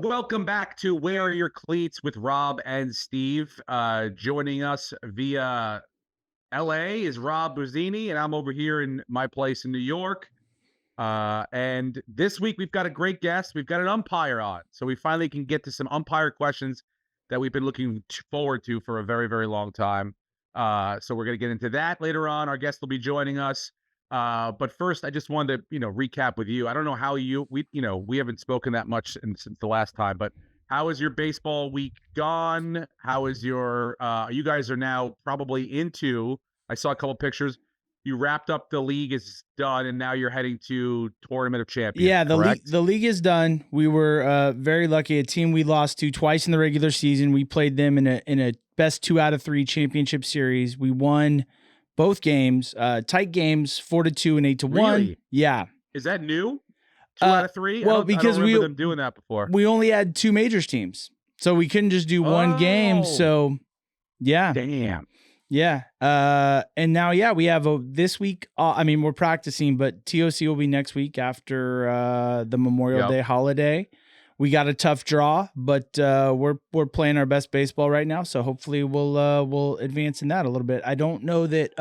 Welcome back to Where Are Your Cleats with Rob and Steve. Joining us via LA is Rob Buzzini, and I'm over here in my place in New York. And this week we've got a great guest. We've got an umpire on. So we finally can get to some umpire questions that we've been looking forward to for a very, very long time. So we're going to get into that later on. Our guest will be joining us. But first, I just wanted to, recap with you. I don't know how we haven't spoken that much since the last time, but how is your baseball week gone? How is you guys are now probably I saw a couple pictures. You wrapped up the league is done, and now you're heading to Tournament of Champions, Yeah, correct? the league is done. We were very lucky. A team we lost to twice in the regular season. We played them in a best 2 out of 3 championship series. We won both games, tight games, 4-2 and 8-1. Really? Yeah. Is that new? 2 out of 3? Well, I because don't remember them doing that before. we only had 2 majors teams, so we couldn't just do one game. So, yeah. Damn. Yeah. And now, we have this week. We're practicing, but TOC will be next week after the Memorial Day holiday. We got a tough draw, but we're playing our best baseball right now. So hopefully we'll advance in that a little bit. I don't know that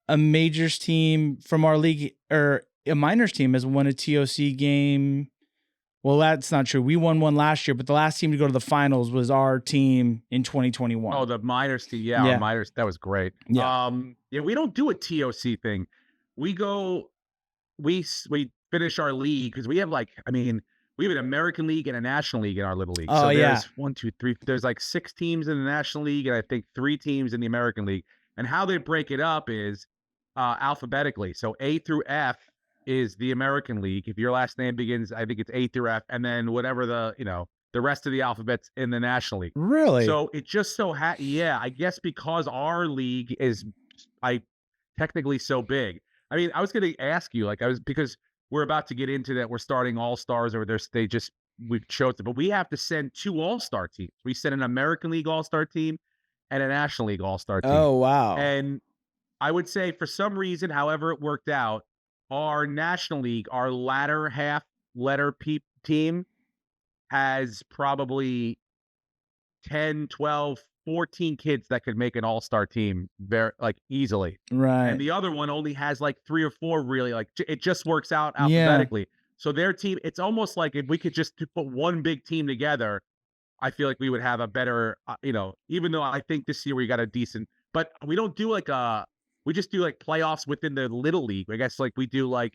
a majors team from our league or a minors team has won a TOC game. Well, that's not true. We won one last year, but the last team to go to the finals was our team in 2021. Oh, the minors team. Yeah, our minors. That was great. Yeah. We don't do a TOC thing. We finish our league because we have we have an American League and a National League in our little league. Oh, so there's 1, 2, 3. There's like 6 teams in the National League and I think 3 teams in the American League. And how they break it up is alphabetically. So A through F is the American League. If your last name begins, I think it's A through F, and then whatever the rest of the alphabet's in the National League. Really? So it just I guess because our league is technically so big. I mean, I was going to ask you, because we're about to get into that. We're starting All-Stars or we've chosen, but we have to send 2 All-Star teams. We send an American League All-Star team and a National League All-Star team. Oh, wow. And I would say for some reason, however it worked out, our National League, our latter half letter team has probably 10, 12, 14 kids that could make an all-star team very easily. Right. And the other one only has 3 or 4 really it just works out alphabetically. So their team, it's almost like if we could just put one big team together, I feel like we would have a better, even though I think this year we got a decent, but we don't do we just do playoffs within the little league. I guess we do a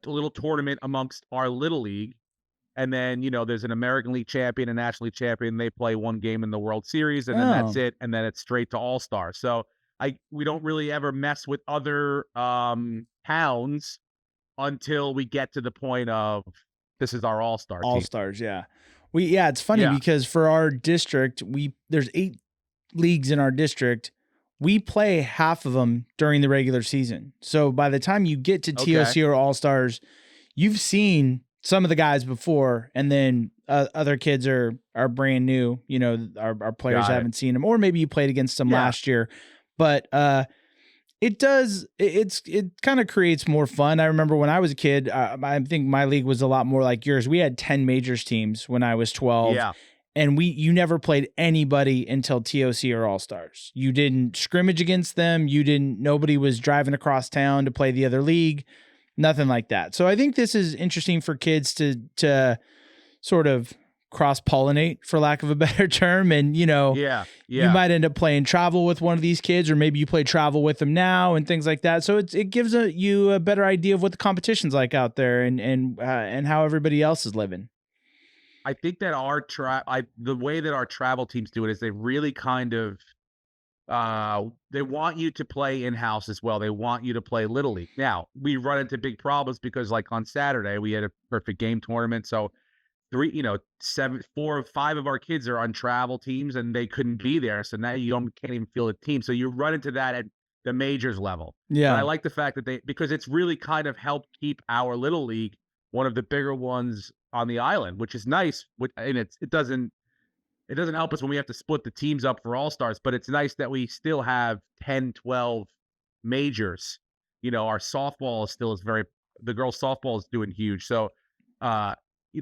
little tournament amongst our little league. And then, there's an American League champion, a National League champion. They play one game in the World Series and then that's it. And then it's straight to All-Star. So we don't really ever mess with other towns until we get to the point of this is our All-Star team. All-Stars, yeah. It's funny because for our district, there's 8 leagues in our district. We play half of them during the regular season. So by the time you get to TOC or All-Stars, you've seen some of the guys before, and then other kids are brand new. Our players haven't seen them, or maybe you played against them last year. But it kind of creates more fun. I remember when I was a kid, I think my league was a lot more like yours. We had 10 majors teams when I was 12. Yeah. And you never played anybody until TOC or All-Stars. You didn't scrimmage against them. Nobody was driving across town to play the other league. Nothing like that. So I think this is interesting for kids to sort of cross-pollinate, for lack of a better term. And, you might end up playing travel with one of these kids, or maybe you play travel with them now and things like that. So it gives you a better idea of what the competition's like out there and how everybody else is living. I think that the way that our travel teams do it is they really kind of they want you to play in-house as well. They want you to play Little League. Now, we run into big problems because on Saturday we had a perfect game tournament. So 4 or 5 of our kids are on travel teams and they couldn't be there. So now you can't even field a team. So you run into that at the majors level. Yeah. But I like the fact that because it's really kind of helped keep our Little League one of the bigger ones on the island, which is nice. And it doesn't help us when we have to split the teams up for All-Stars, but it's nice that we still have 10, 12 majors. Our softball the girls' softball is doing huge. So,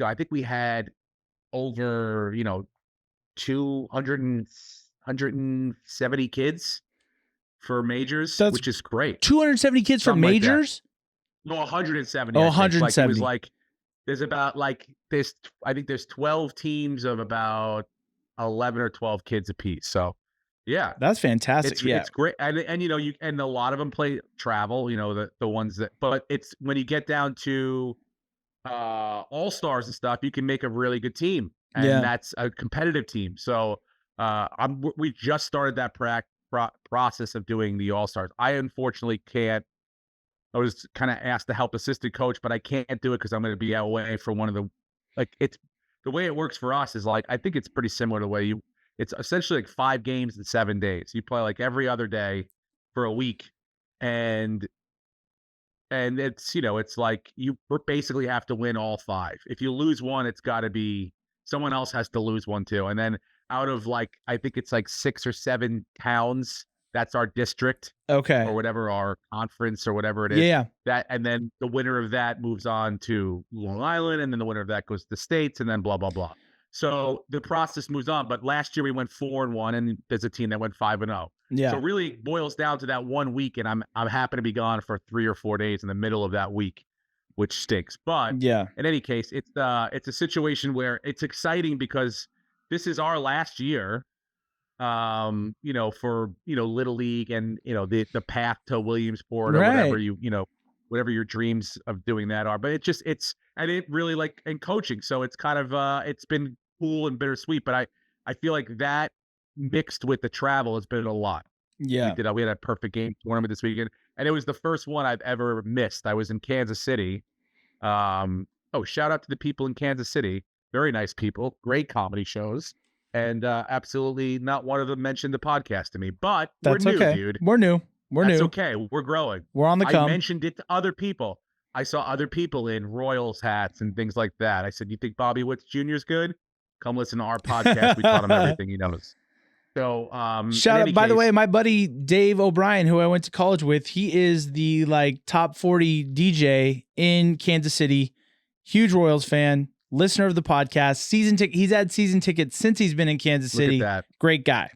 I think we had over, 170 kids for majors, That's which is great. 270 kids for Something like that. majors? No, 170. Oh, I think. Like, it 170. was like there's about like I think there's 12 teams of about 11 or 12 kids apiece. So yeah, That's fantastic. it's great. And and a lot of them play travel, the ones that, but it's when you get down to all stars and stuff, you can make a really good team, and that's a competitive team. So we just started that process of doing the all stars. I unfortunately can't. I was kind of asked to help assistant coach, but I can't do it because I'm going to be away for one of the, it's the way it works for us is like, I think it's pretty similar to the way it's essentially like 5 games in 7 days. You play like every other day for a week, and it's, it's like you basically have to win all 5. If you lose one, it's got to be someone else has to lose one too. And then out of like, I think it's like 6 or 7 towns, that's our district. Okay. Or whatever, our conference or whatever it is. Yeah. That, and then the winner of that moves on to Long Island, and then the winner of that goes to the States, and then blah, blah, blah. So the process moves on. But last year we went 4-1, and there's a team that went 5-0. Yeah. So it really boils down to that 1 week, and I'm happy to be gone for 3 or 4 days in the middle of that week, which stinks. But yeah, in any case, it's a situation where it's exciting because this is our last year, for Little League and the path to Williamsport or whatever whatever your dreams of doing that are. But and it really like, and coaching. So it's kind of it's been cool and bittersweet, but I feel like that mixed with the travel has been a lot. Yeah. We had a perfect game tournament this weekend, and it was the first one I've ever missed. I was in Kansas City. Shout out to the people in Kansas City. Very nice people, great comedy shows. And absolutely not one of them mentioned the podcast to me. But that's we're new, okay. Dude. We're new. That's okay. We're growing. We're on the come. I mentioned it to other people. I saw other people in Royals hats and things like that. I said, "You think Bobby Woods Jr. is good? Come listen to our podcast. We taught him everything he knows." So, shout out, by the way, my buddy Dave O'Brien, who I went to college with, he is the top 40 DJ in Kansas City. Huge Royals fan. Listener of the podcast, he's had season tickets since he's been in Kansas City. Look at that. Great guy.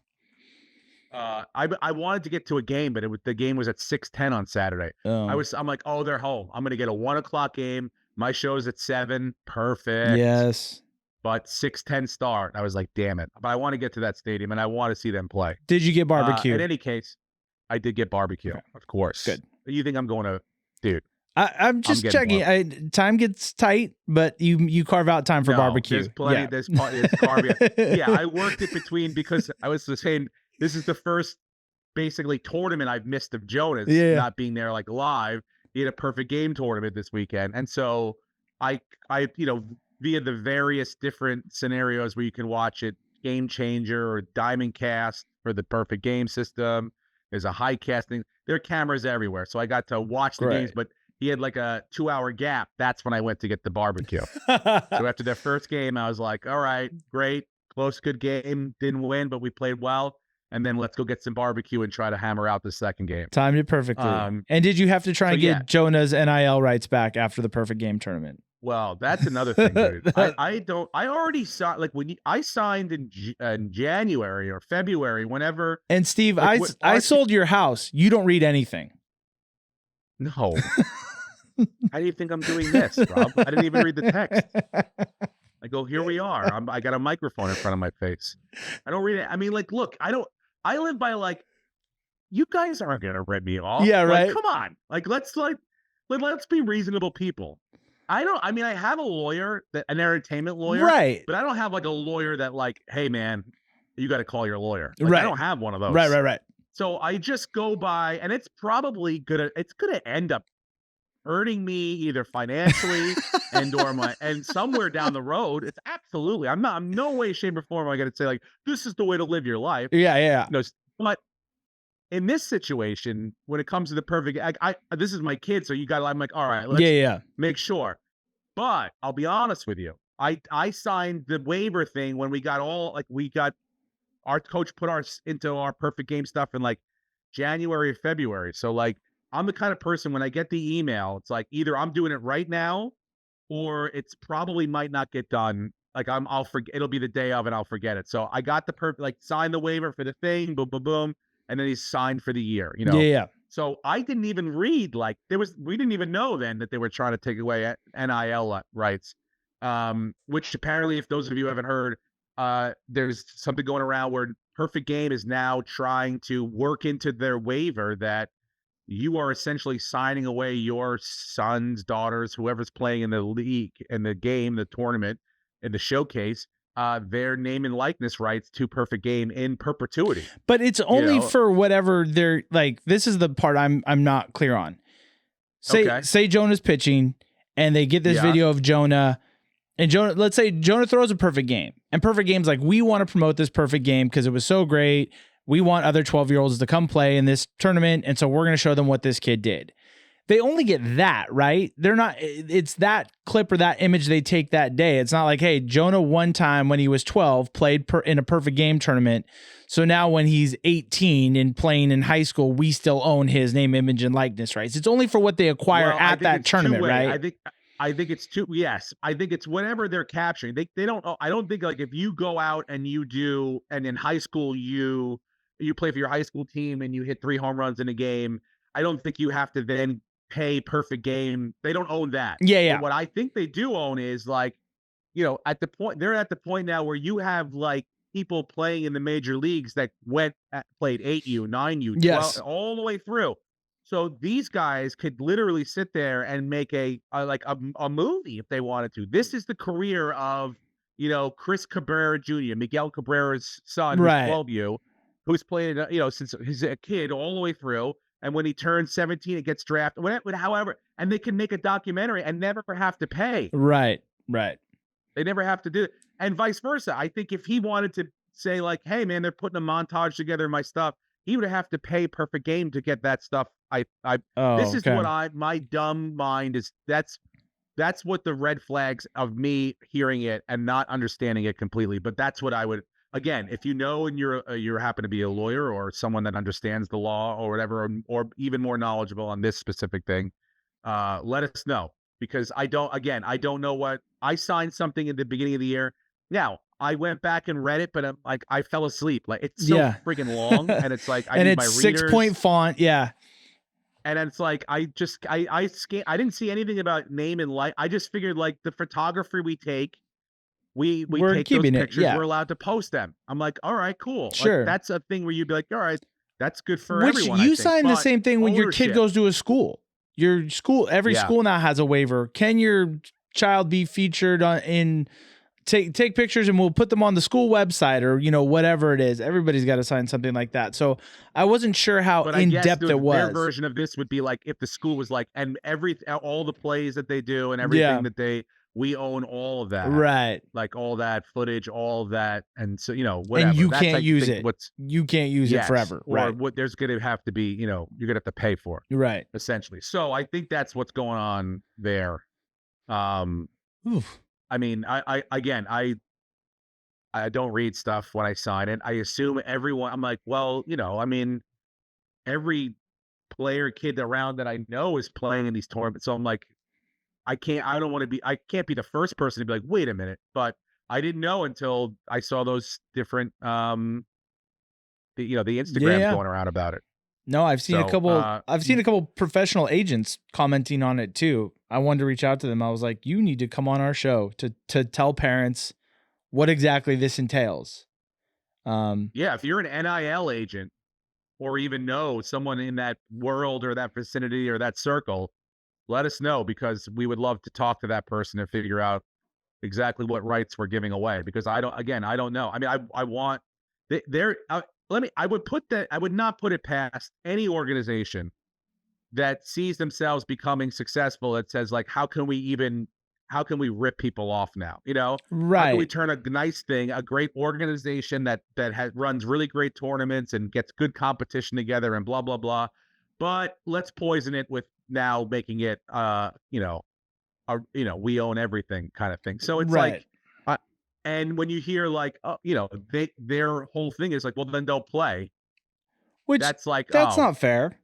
I wanted to get to a game, but the game was at 6:10 on Saturday. I'm like, oh, they're home. I'm gonna get a 1:00 game. My show's at 7. Perfect. Yes. But 6:10 start. I was like, damn it. But I want to get to that stadium and I want to see them play. Did you get barbecue? In any case, I did get barbecue, of course. Good. You think I'm going to, dude? I'm just checking. Time gets tight, but you carve out time for barbecue. There's plenty. There's barbecue. Yeah, I worked it between because I was saying this is the first basically tournament I've missed of Jonas not being there like live. He had a perfect game tournament this weekend, and so I via the various different scenarios where you can watch it, Game Changer or Diamond Cast for the perfect game system. There's a high casting. There are cameras everywhere, so I got to watch the games, but he had like a 2-hour gap. That's when I went to get the barbecue. So after the first game, I was like, all right, great. Close, good game. Didn't win, but we played well. And then let's go get some barbecue and try to hammer out the second game. Timed it perfectly. And did you have to try and get Jonah's NIL rights back after the perfect game tournament? Well, that's another thing, dude. I already saw, like, I signed in January or February, whenever. And Steve, like, I sold your house. You don't read anything. No. How do you think I'm doing this, Rob? I didn't even read the text. I go, here we are. I got a microphone in front of my face. I don't read it. I mean, like, look, I live by like, you guys aren't gonna rip me off. Yeah, right. Like, come on. Let's be reasonable people. I have a lawyer, an entertainment lawyer, right? But I don't have like a lawyer that like, hey man, you got to call your lawyer. Like, right. I don't have one of those. Right. So I just go by, and it's probably gonna end up hurting me either financially and somewhere down the road. It's absolutely, I'm no way, shape, or form am I going to say like, this is the way to live your life. Yeah. No, but in this situation, when it comes to the perfect, this is my kid, so I'm like, all right, let's make sure. But I'll be honest with you, I signed the waiver thing when we got our coach put into our perfect game stuff in like January or February. So like, I'm the kind of person when I get the email, it's like either I'm doing it right now or it's probably might not get done. Like I'll forget. It'll be the day of, and I'll forget it. So I got the like sign the waiver for the thing, boom, boom, boom, and then he's signed for the year. Yeah. So I didn't even read like we didn't even know then that they were trying to take away NIL rights. Which apparently, if those of you haven't heard, there's something going around where Perfect Game is now trying to work into their waiver that you are essentially signing away your sons, daughters, whoever's playing in the league, in the game, the tournament, in the showcase, their name and likeness rights to Perfect Game in perpetuity. But it's only for whatever they're like. This is the part I'm not clear on. Say Jonah's pitching, and they get this video of Jonah. And Jonah, let's say Jonah throws a perfect game, and Perfect Game's like, we want to promote this perfect game because it was so great. We want other 12-year-olds to come play in this tournament, and so we're going to show them what this kid did. They only get that, right? They're not, it's that clip or that image they take that day. It's not like, hey, Jonah one time when he was 12 played in a Perfect Game tournament, so now when he's 18 and playing in high school, we still own his name, image, and likeness rights. It's only for what they acquire at that tournament, right? I think it's yes. I think it's whatever they're capturing. They don't. I don't think like if you go out and you do, and in high school you play for your high school team and you hit 3 home runs in a game. I don't think you have to then pay Perfect Game. They don't own that. Yeah. But what I think they do own is like, they're at the point now where you have like people playing in the major leagues that played 8U, 9U, 12, all the way through. So these guys could literally sit there and make a movie if they wanted to. This is the career of, Chris Cabrera Jr., Miguel Cabrera's son, who's 12U, who's played, since he's a kid all the way through. And when he turns 17, it gets drafted, however, and they can make a documentary and never have to pay. Right. They never have to do it. And vice versa. I think if he wanted to say like, hey man, they're putting a montage together of my stuff, he would have to pay Perfect Game to get that stuff. This is what my dumb mind is. That's what the red flags of me hearing it and not understanding it completely. But that's what I would, again, if you know, and you're happen to be a lawyer or someone that understands the law or whatever, or even more knowledgeable on this specific thing, let us know, because I don't know what I signed something at the beginning of the year. Now I went back and read it, but I fell asleep. Like it's so freaking long, and it's like I need my readers. 6-point font, And it's like I didn't see anything about name and light. I just figured like the photography we take, we take those pictures. We're allowed to post them. I'm like, all right, cool. Sure, like, that's a thing where you'd be like, all right, that's good for everyone. You sign the same thing when your kid goes to a school. Your school, every school now has a waiver. Can your child be featured in? Take pictures and we'll put them on the school website or, whatever it is. Everybody's got to sign something like that. So I wasn't sure how in-depth it was. Their version of this would be like if the school was like, and all the plays that they do and everything that we own all of that. Right. Like all that footage, all of that. And so, whatever. And you can't use it. You can't use it forever. Or what there's going to have to be, you're going to have to pay for it. Right. Essentially. So I think that's what's going on there. Oof. I mean, I don't read stuff when I sign it. I assume everyone, I'm like, well, I mean, every player, kid around that I know is playing in these tournaments. So I'm like, I can't be the first person to be like, wait a minute. But I didn't know until I saw those different, the Instagrams going around about it. No, I've seen a couple professional agents commenting on it too. I wanted to reach out to them. I was like, you need to come on our show to tell parents what exactly this entails. If you're an NIL agent or even know someone in that world or that vicinity or that circle, let us know, because we would love to talk to that person and figure out exactly what rights we're giving away, because I don't know. I mean, I want I would not put it past any organization that sees themselves becoming successful that says like, how can we rip people off now? Right. How can we turn a nice thing, a great organization that runs really great tournaments and gets good competition together and blah, blah, blah. But let's poison it with now making it, we own everything kind of thing. So it's like, and when you hear like, their whole thing is like, well, then don't play. Which that's not fair.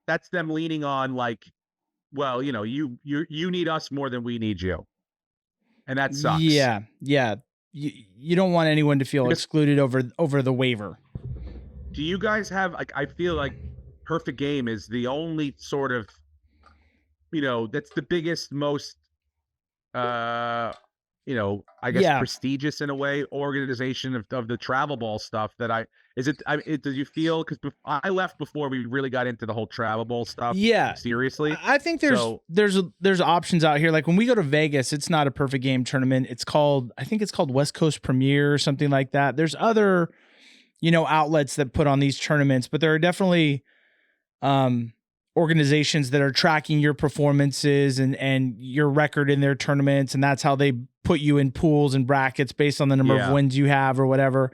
That's them leaning on like well, you need us more than we need you, and that sucks. Yeah, yeah. You don't want anyone to feel Because excluded over the waiver. do you guys have like? I feel like Perfect Game is the only sort of that's the biggest, most uh I guess Yeah, prestigious in a way organization of the travel ball stuff that does you feel because I left before we really got into the whole travel ball stuff yeah. seriously. I think So there's options out here. Like when we go to Vegas, it's not a Perfect Game tournament. I think it's called West Coast Premier or something like that. There's other outlets that put on these tournaments, but there are definitely organizations that are tracking your performances and your record in their tournaments, and that's how they put you in pools and brackets based on the number of yeah, wins you have or whatever.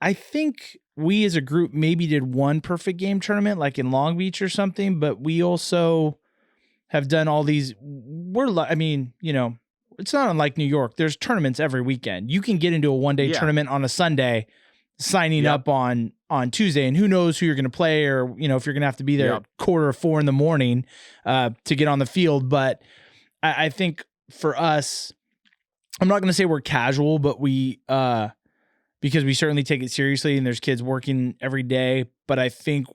I think we as a group maybe did one Perfect Game tournament like in Long Beach or something, but we also have done all these. I mean, it's not unlike New York. There's tournaments every weekend. You can get into a one-day yeah, tournament on a Sunday, signing yep, up on Tuesday, and who knows who you're going to play, or if you're going to have to be there yep, at 3:45 in the morning to get on the field. But I think for us, I'm not going to say we're casual, but we because we certainly take it seriously, and there's kids working every day. But I think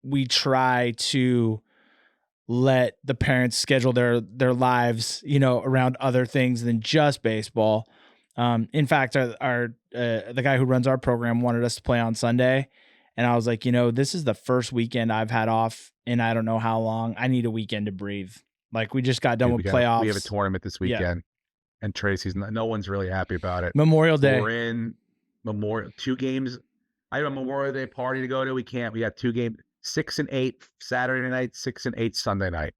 we try to let the parents schedule their lives, around other things than just baseball. In fact, our the guy who runs our program wanted us to play on Sunday, and I was like, this is the first weekend I've had off in I don't know how long. I need a weekend to breathe. Like we just got done dude, with we have a playoffs. tournament this Yeah, weekend, and Tracy's no one's really happy about it. Memorial So Day. we're in Memorial 2 games. I have a Memorial Day party to go to. We can't. We got 2 games, 6 and 8 Saturday night, 6 and 8 Sunday night.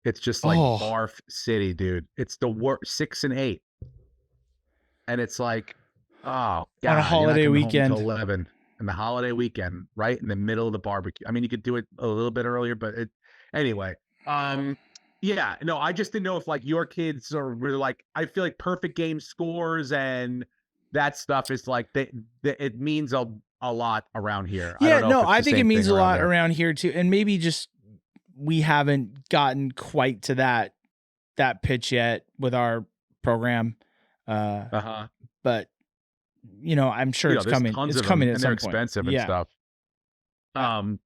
It's just like Oh, barf city, dude. It's the worst, 6 and 8, and it's like, oh on a god, you're not holiday coming home till weekend. 11 in the holiday weekend, right in the middle of the barbecue. I mean, you could do it a little bit earlier, but anyway. Yeah, no, I just didn't know if like your kids are really like. I feel like Perfect Game scores and that stuff is like it means a lot around here. I don't Yeah, know if no, it's I the think it same means thing a around lot there. around here too, and maybe just we haven't gotten quite to that pitch yet with our program. Uh, Uh huh. but I'm sure it's There's coming. tons It's of them, coming at and they're some point. expensive and Yeah. stuff. Uh, Um,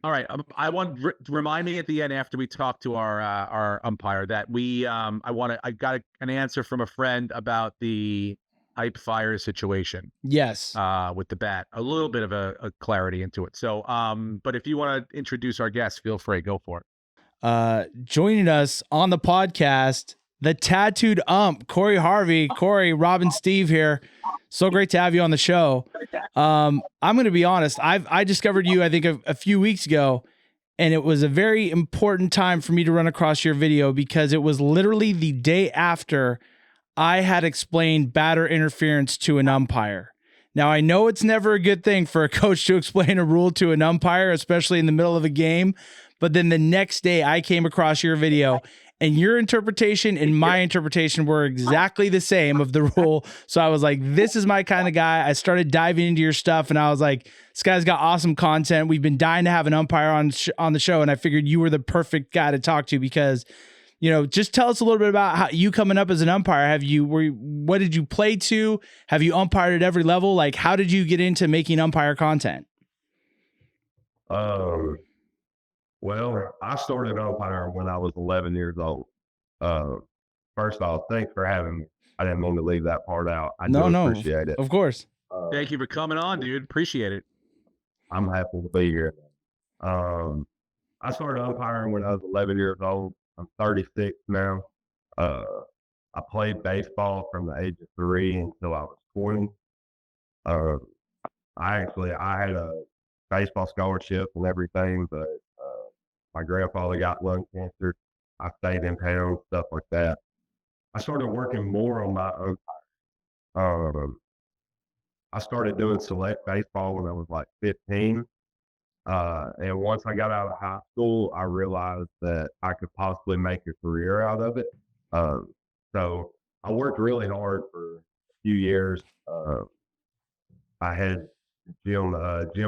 All right. I want remind me at the end after we talk to our umpire that I got an answer from a friend about the pipe fire situation yes. with the bat. A little bit of a clarity into it. So but if you want to introduce our guest, feel free, go for it. Joining us on the podcast, the Tattooed Ump, Cory Harvey. Cory, Robb and Steve here. So great to have you on the show. I'm going to be honest. I discovered you, I think, a few weeks ago, and it was a very important time for me to run across your video because it was literally the day after I had explained batter interference to an umpire. Now, I know it's never a good thing for a coach to explain a rule to an umpire, especially in the middle of a game. But then the next day, I came across your video, and your interpretation and my interpretation were exactly the same of the rule. So I was like, this is my kind of guy. I started diving into your stuff, and I was like, this guy's got awesome content. We've been dying to have an umpire on the show, and I figured you were the perfect guy to talk to because just tell us a little bit about how you coming up as an umpire. What did you play to? Have you umpired at every level? Like, how did you get into making umpire content? Um, well, I started umpiring when I was 11 years old. Uh, First off, thanks for having me. I didn't mean to leave that part out. I do No, appreciate it. of course. Thank you for coming on, dude. Appreciate it. I'm happy to be here. Um, I started umpiring when I was 11 years old. I'm 36 now. Uh, I played baseball from the age of 3 until I was 20. Uh, I had a baseball scholarship and everything, but my grandfather got lung cancer. I stayed in town, stuff like that. I started working more on my own. I started doing select baseball when I was like 15. And once I got out of high school, I realized that I could possibly make a career out of it. So I worked really hard for a few years. I had Jim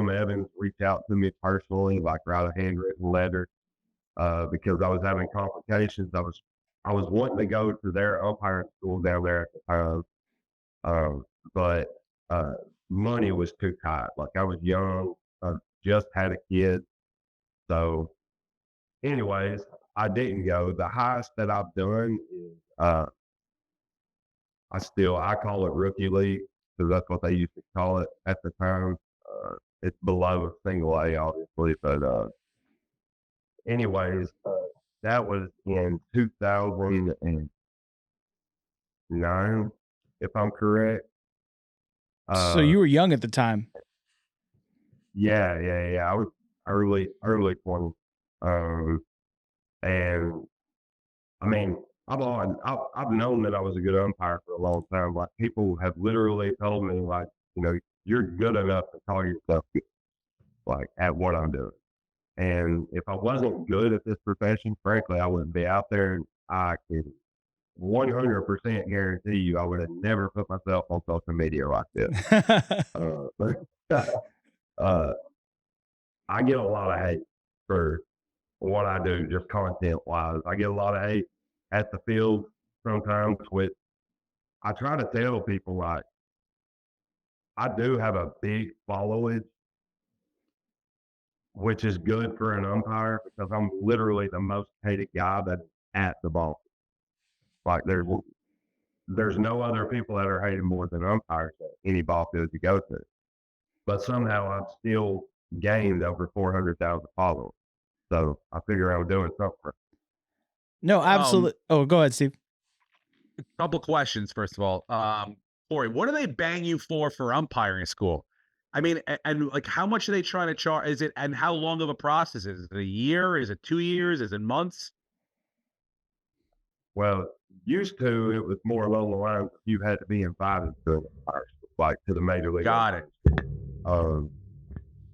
Evans reach out to me personally, like write a handwritten letter. because I was having complications. I was wanting to go to their umpiring school down there at the time, but money was too tight. Like I was young, I just had a kid. So, anyways, I didn't go. The highest that I've done is I call it rookie league because that's what they used to call it at the time. It's below single A, obviously, but anyways, that was in 2009, if I'm correct. So you were young at the time. Yeah. I was early 20s. And I mean, I've known that I was a good umpire for a long time. Like people have literally told me, like, you're good enough to call yourself good, like at what I'm doing. And if I wasn't good at this profession, frankly, I wouldn't be out there. And I can 100% guarantee you, I would have never put myself on social media like this. I get a lot of hate for what I do, just content wise. I get a lot of hate at the field sometimes. With I try to tell people, like, I do have a big followage, which is good for an umpire because I'm literally the most hated guy that's at the ball. Like there's no other people that are hated more than umpires at any ball field you go to. But somehow I've still gained over 400,000 followers. So I figure I'm doing something. No, absolutely. Oh, go ahead, Steve. A couple questions, first of all. Cory, what do they bang you for umpiring school? I mean, and like, how much are they trying to charge? Is it, and how long of a process is it? A year? Is it 2 years? Is it months? Well, used to, it was more along the lines you had to be invited to an umpire school, like to the major league. Got it.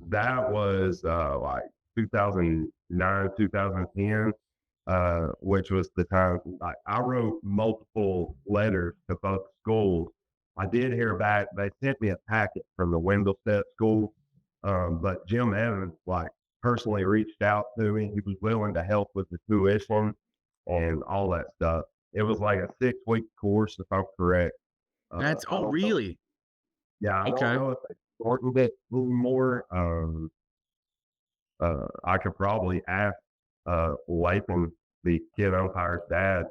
That was like 2009, 2010. Which was the time like I wrote multiple letters to both schools. I did hear back. They sent me a packet from the Wendelstedt school, but Jim Evans like personally reached out to me. He was willing to help with the tuition and all that stuff. It was like a 6-week course, if I'm correct. That's really? Yeah. I don't know if they shortened it a little more. I could probably ask Latham, the kid umpire's dad,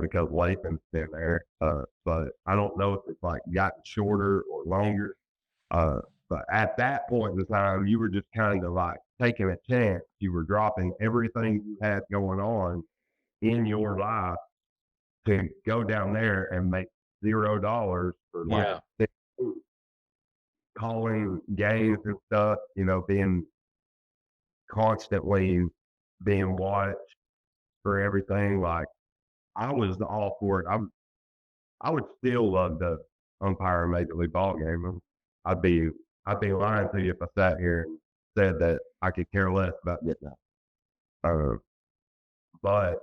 because Latham's been there. But I don't know if it's like gotten shorter or longer. But at that point in time, you were just kind of like taking a chance. You were dropping everything you had going on in your life to go down there and make $0 for like 6 weeks. Calling games and stuff, being constantly being watched for everything. Like I was all for it. I would still love to umpire a major league ball game. I'd be lying to you if I sat here and said that I could care less about getting that. But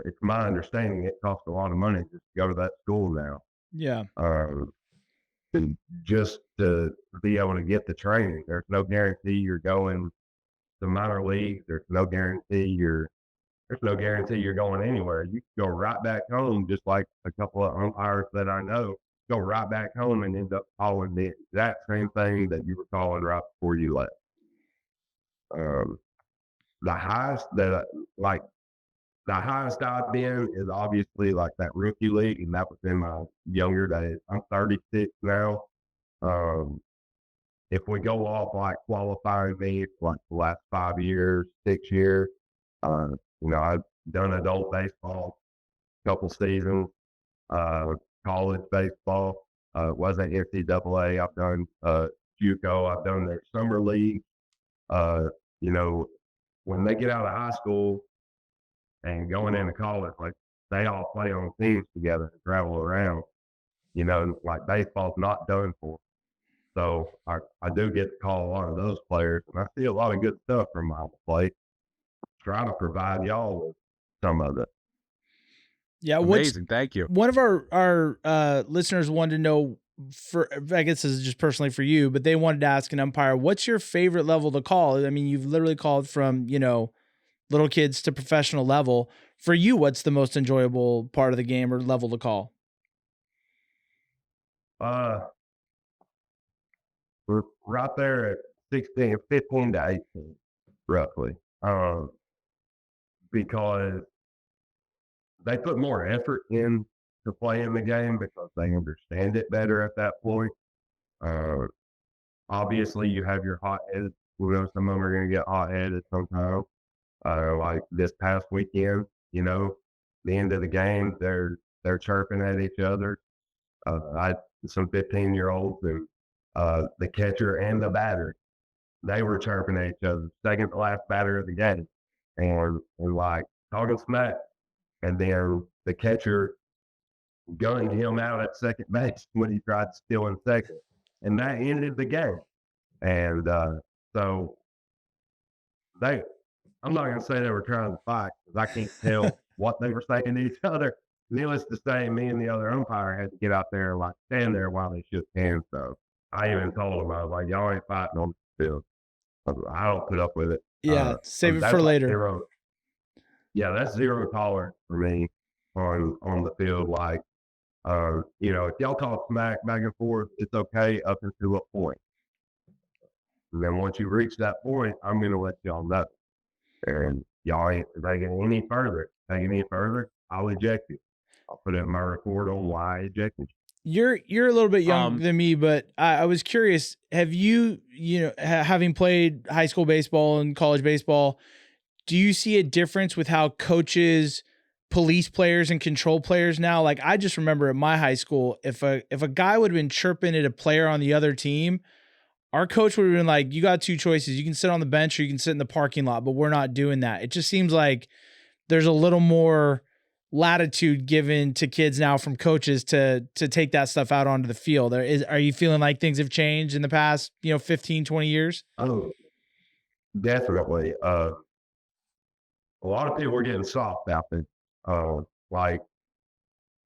it's my understanding it costs a lot of money just to go to that school now. Yeah. And just to be able to get the training, there's no guarantee you're going to minor leagues. There's no guarantee you're going anywhere. You can go right back home, just like a couple of umpires that I know go right back home and end up calling the exact same thing that you were calling right before you left. The highest I've been is obviously like that rookie league, and that was in my younger days. I'm 36 now. If we go off like qualifying meets, like the last 5 years, 6 years, I've done adult baseball, couple seasons, college baseball, wasn't NCAA. I've done JUCO. I've done their summer league. When they get out of high school and going into college, like they all play on teams together and travel around. Like baseball's not done for. So I do get to call a lot of those players, and I see a lot of good stuff from my plate. Try to provide y'all with some of it. Yeah, amazing. Thank you. One of our listeners wanted to know, I guess this is just personally for you, but they wanted to ask an umpire, what's your favorite level to call? I mean, you've literally called from little kids to professional level. For you, what's the most enjoyable part of the game or level to call? We're right there at 15 to 18, roughly. Because they put more effort in to playing the game because they understand it better at that point. Obviously, you have your hot-headed. We know some of them are going to get hot-headed sometimes. Like this past weekend, the end of the game, they're chirping at each other. I had some 15-year-olds and the catcher and the batter, they were chirping at each other. Second to last batter of the game, and like talking smack. And then the catcher gunned him out at second base when he tried to steal in second, and that ended the game. And so I'm not going to say they were trying to fight because I can't tell what they were saying to each other. Needless to say, me and the other umpire had to get out there and like stand there while they shook hands. So I even told them, I was like, y'all ain't fighting on the field. I don't put up with it. Yeah, save it for later. That's zero tolerance for me on the field. Like, if y'all talk smack back and forth, it's okay up until a point. And then once you reach that point, I'm going to let y'all know. And y'all ain't taking any further. I'll eject you. I'll put it in my report on why I ejected you. You're a little bit younger than me, but I was curious. Have you, having played high school baseball and college baseball, do you see a difference with how coaches police players and control players now? Like, I just remember at my high school, if a guy would have been chirping at a player on the other team, our coach would have been like, you got two choices. You can sit on the bench or you can sit in the parking lot, but we're not doing that. It just seems like there's a little more latitude given to kids now from coaches to take that stuff out onto the field. Are you feeling like things have changed in the past, 15, 20 years? Oh, definitely. A lot of people are getting soft out there. Like,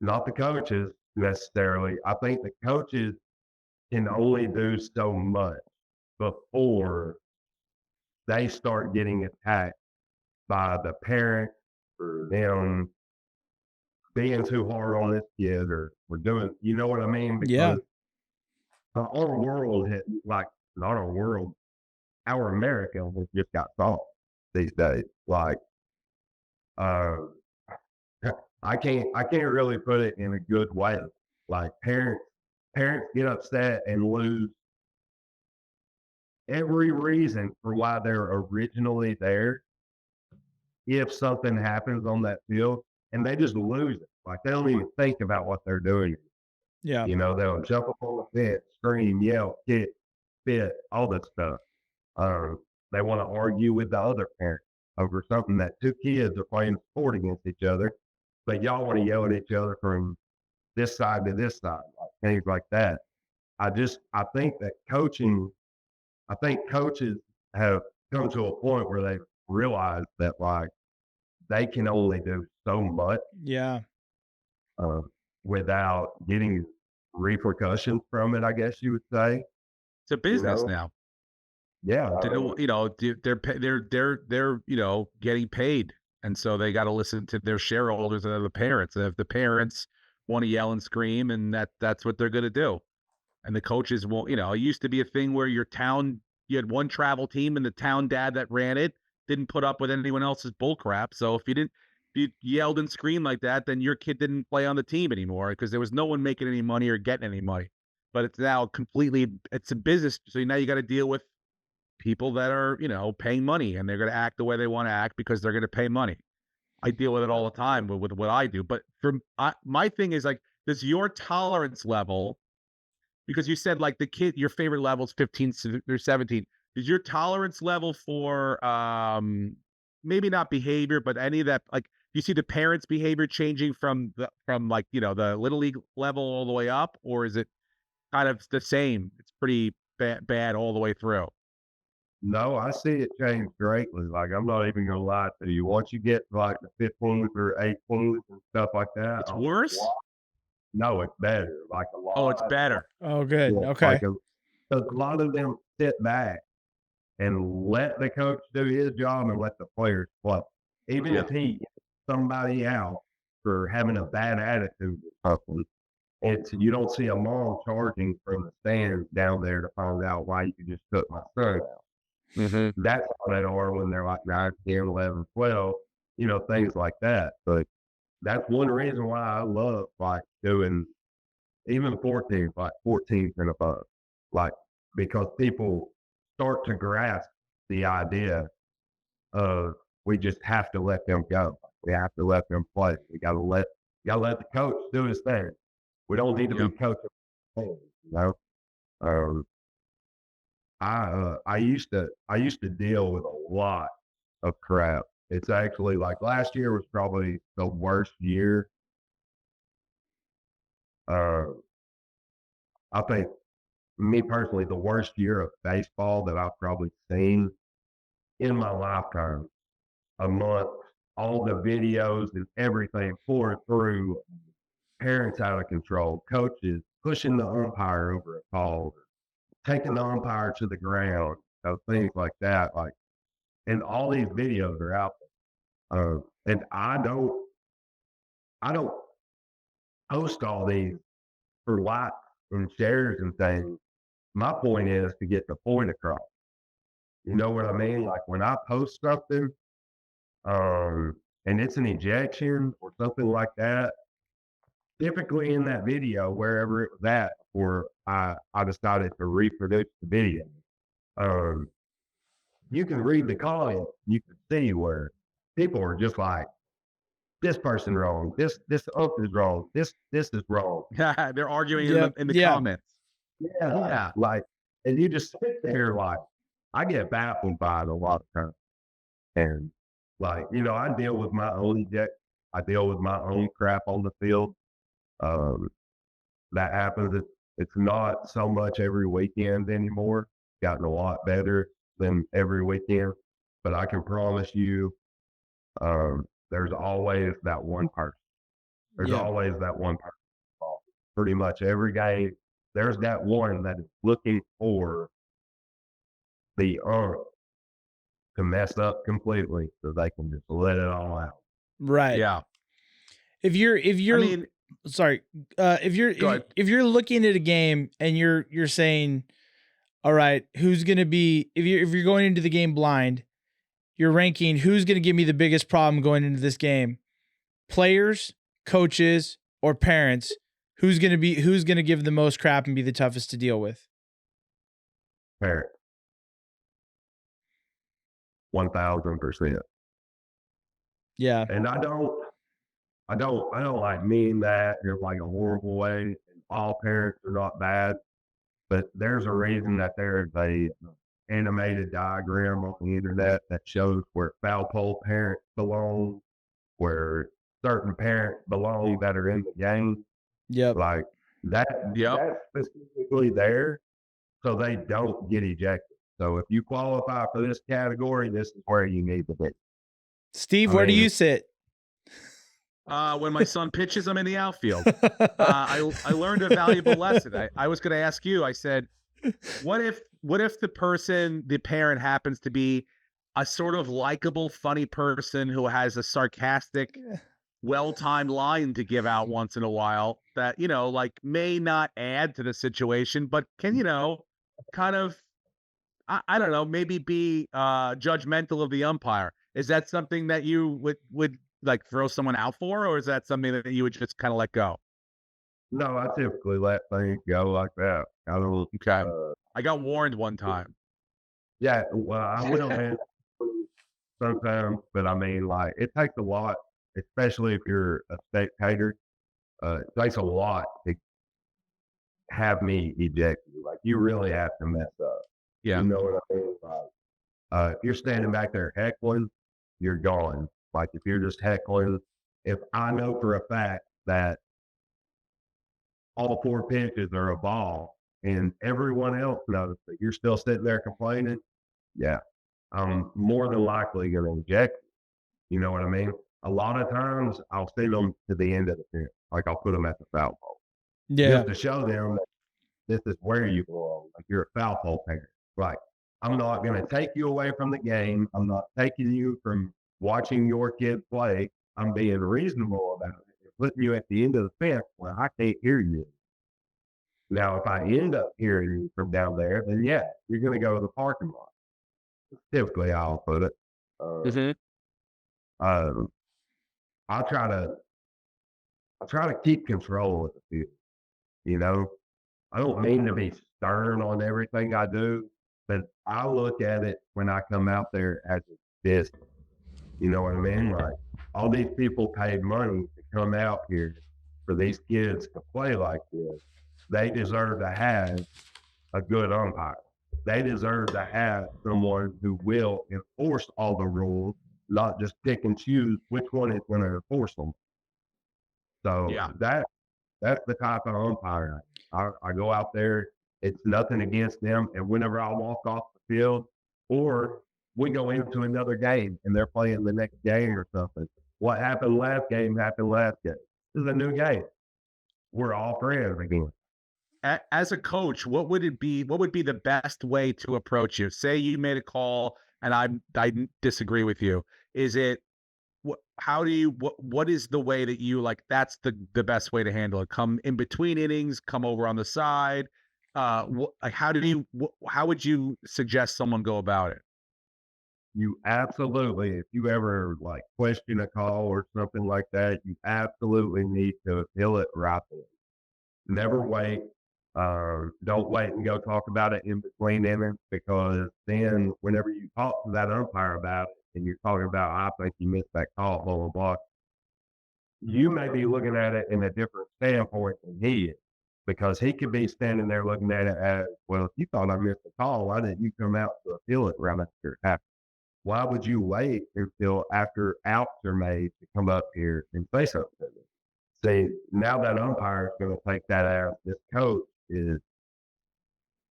not the coaches necessarily. I think the coaches can only do so much before they start getting attacked by the parent or them being too hard on this kid or we're doing, you know what I mean? Because our world not our world, our America has just got soft these days. Like, I can't really put it in a good way. Like parents get upset and lose every reason for why they're originally there if something happens on that field, and they just lose it. Like they don't even think about what they're doing. Yeah. They'll jump up on the fence, scream, yell, kick, spit, all that stuff. They want to argue with the other parent over something that two kids are playing a sport against each other, but y'all want to yell at each other from this side to this side, like things like that. I think that coaches have come to a point where they realize that like they can only do so much. Yeah. Without getting repercussions from it, I guess you would say. It's a business now. Yeah. They're getting paid. And so they got to listen to their shareholders and the parents. And if the parents want to yell and scream, and that's what they're going to do. And the coaches won't, it used to be a thing where you had one travel team and the town dad that ran it didn't put up with anyone else's bull crap. So if you yelled and screamed like that, then your kid didn't play on the team anymore because there was no one making any money or getting any money. But it's now it's a business. So now you got to deal with people that are, paying money, and they're going to act the way they want to act because they're going to pay money. I deal with it all the time with what I do. But my thing is like, does your tolerance level, because you said like your favorite level is 15 or 17, is your tolerance level for maybe not behavior, but any of that, like, do you see the parents' behavior changing from the little league level all the way up, or is it kind of the same? It's pretty bad all the way through. No, I see it change greatly. Like, I'm not even gonna lie to you. Once you get like the 15s or 18s and stuff like that, it's worse. No, it's better. Like a lot. Oh, it's better. Oh, good. Okay. Because a lot of them sit back and let the coach do his job and let the players play. Even if he somebody out for having a bad attitude or something, you don't see a mom charging from the stands down there to find out why you just took my son out. Mm-hmm. That's how they are when they're like 9, 10, 11, 12, things like that. But that's one reason why I love like doing even 14, like 14 and above, like because people start to grasp the idea of we just have to let them go. We have to let them play. We gotta let the coach do his thing. We don't need to be coaching, I used to deal with a lot of crap. It's actually like last year was probably the worst year. I think me personally, the worst year of baseball that I've probably seen in my lifetime. Amongst all the videos and everything pouring through, parents out of control, coaches pushing the umpire over a call, taking the umpire to the ground, things like that. Like, and all these videos are out there. And I don't post all these for likes and shares and things. My point is to get the point across. You know what I mean? Like when I post something, and it's an ejection or something like that, typically in that video, wherever it was at, or I decided to reproduce the video, you can read the comments, you can see where people are just like, this person wrong, this ump is wrong, this is wrong. They're arguing in the comments. Yeah. Like, and you just sit there like, I get baffled by it a lot of times. And like, I deal with my own I deal with my own crap on the field. That happens. It's not so much every weekend anymore. Gotten a lot better than every weekend. But I can promise you, there's always that one person. There's always that one person. Pretty much every game, there's that one that is looking for the to mess up completely so they can just let it all out. Right. Yeah. If you're sorry, if you're looking at a game and you're saying, all right, who's going to be, if you're going into the game blind, you're ranking who's going to give me the biggest problem going into this game, players, coaches, or parents, who's going to give the most crap and be the toughest to deal with? Parents. 1000%. Yeah. And I don't like mean that in like a horrible way. All parents are not bad, but there's a reason that there's a animated diagram on the internet that shows where foul pole parents belong, where certain parents belong that are in the game. Yep. Like that's specifically there so they don't get ejected. So if you qualify for this category, this is where you need to be. Steve, where do you sit? When my son pitches, I'm in the outfield. I learned a valuable lesson. I was going to ask you. I said, what if the parent happens to be a sort of likable, funny person who has a sarcastic, well-timed line to give out once in a while that like may not add to the situation, but can kind of I don't know, maybe be judgmental of the umpire. Is that something that you would like throw someone out for, or is that something that you would just kind of let go? No, I typically let things go like that. I don't. Okay. I got warned one time. Yeah, well, I will handle sometimes, but I mean, like, it takes a lot, especially if you're a spectator. It takes a lot to have me eject you. Like, you really have to mess up. Yeah. You know what I mean? Like, if you're standing back there heckling, you're gone. Like, if you're just heckling, if I know for a fact that all 4 pitches are a ball and everyone else knows that you're still sitting there complaining, yeah, I'm more than likely going to eject you. You know what I mean? A lot of times I'll send them to the end of the field. Like I'll put them at the foul pole. Yeah. Just to show them that this is where you belong. Like you're a foul pole parent. Like I'm not going to take you away from the game. I'm not taking you from watching your kid play. I'm being reasonable about it. Putting you at the end of the fence where I can't hear you. Now, if I end up hearing you from down there, then yeah, you're going to go to the parking lot. Typically, I'll put it. I try to keep control of the field. You know, I don't mean to be stern on everything I do, but I look at it when I come out there as a business. You know what I mean? Like, all these people paid money to come out here for these kids to play like this. They deserve to have a good umpire. They deserve to have someone who will enforce all the rules, not just pick and choose which one is going to enforce them. So that's the type of umpire I go out there. It's nothing against them. And whenever I walk off the field, or we go into another game and they're playing the next game or something, what happened last game happened last game. This is a new game. We're all friends again. As a coach, what would be the best way to approach you? Say you made a call and I disagree with you. Is it what is the way that you like, that's the best way to handle it? Come in between innings, come over on the side. How would you suggest someone go about it? You absolutely, if you ever like question a call or something like that, you absolutely need to appeal it right there. Never wait. Don't wait and go talk about it in between innings, because then whenever you talk to that umpire about it and you're talking about, I think you missed that call, blah, blah, blah, you may be looking at it in a different standpoint than he is, because he could be standing there looking at it as, well, if you thought I missed the call, why didn't you come out to appeal it right after it happened? Why would you wait until after outs are made to come up here and say something to me? See, now that umpire is going to take that out. This coach is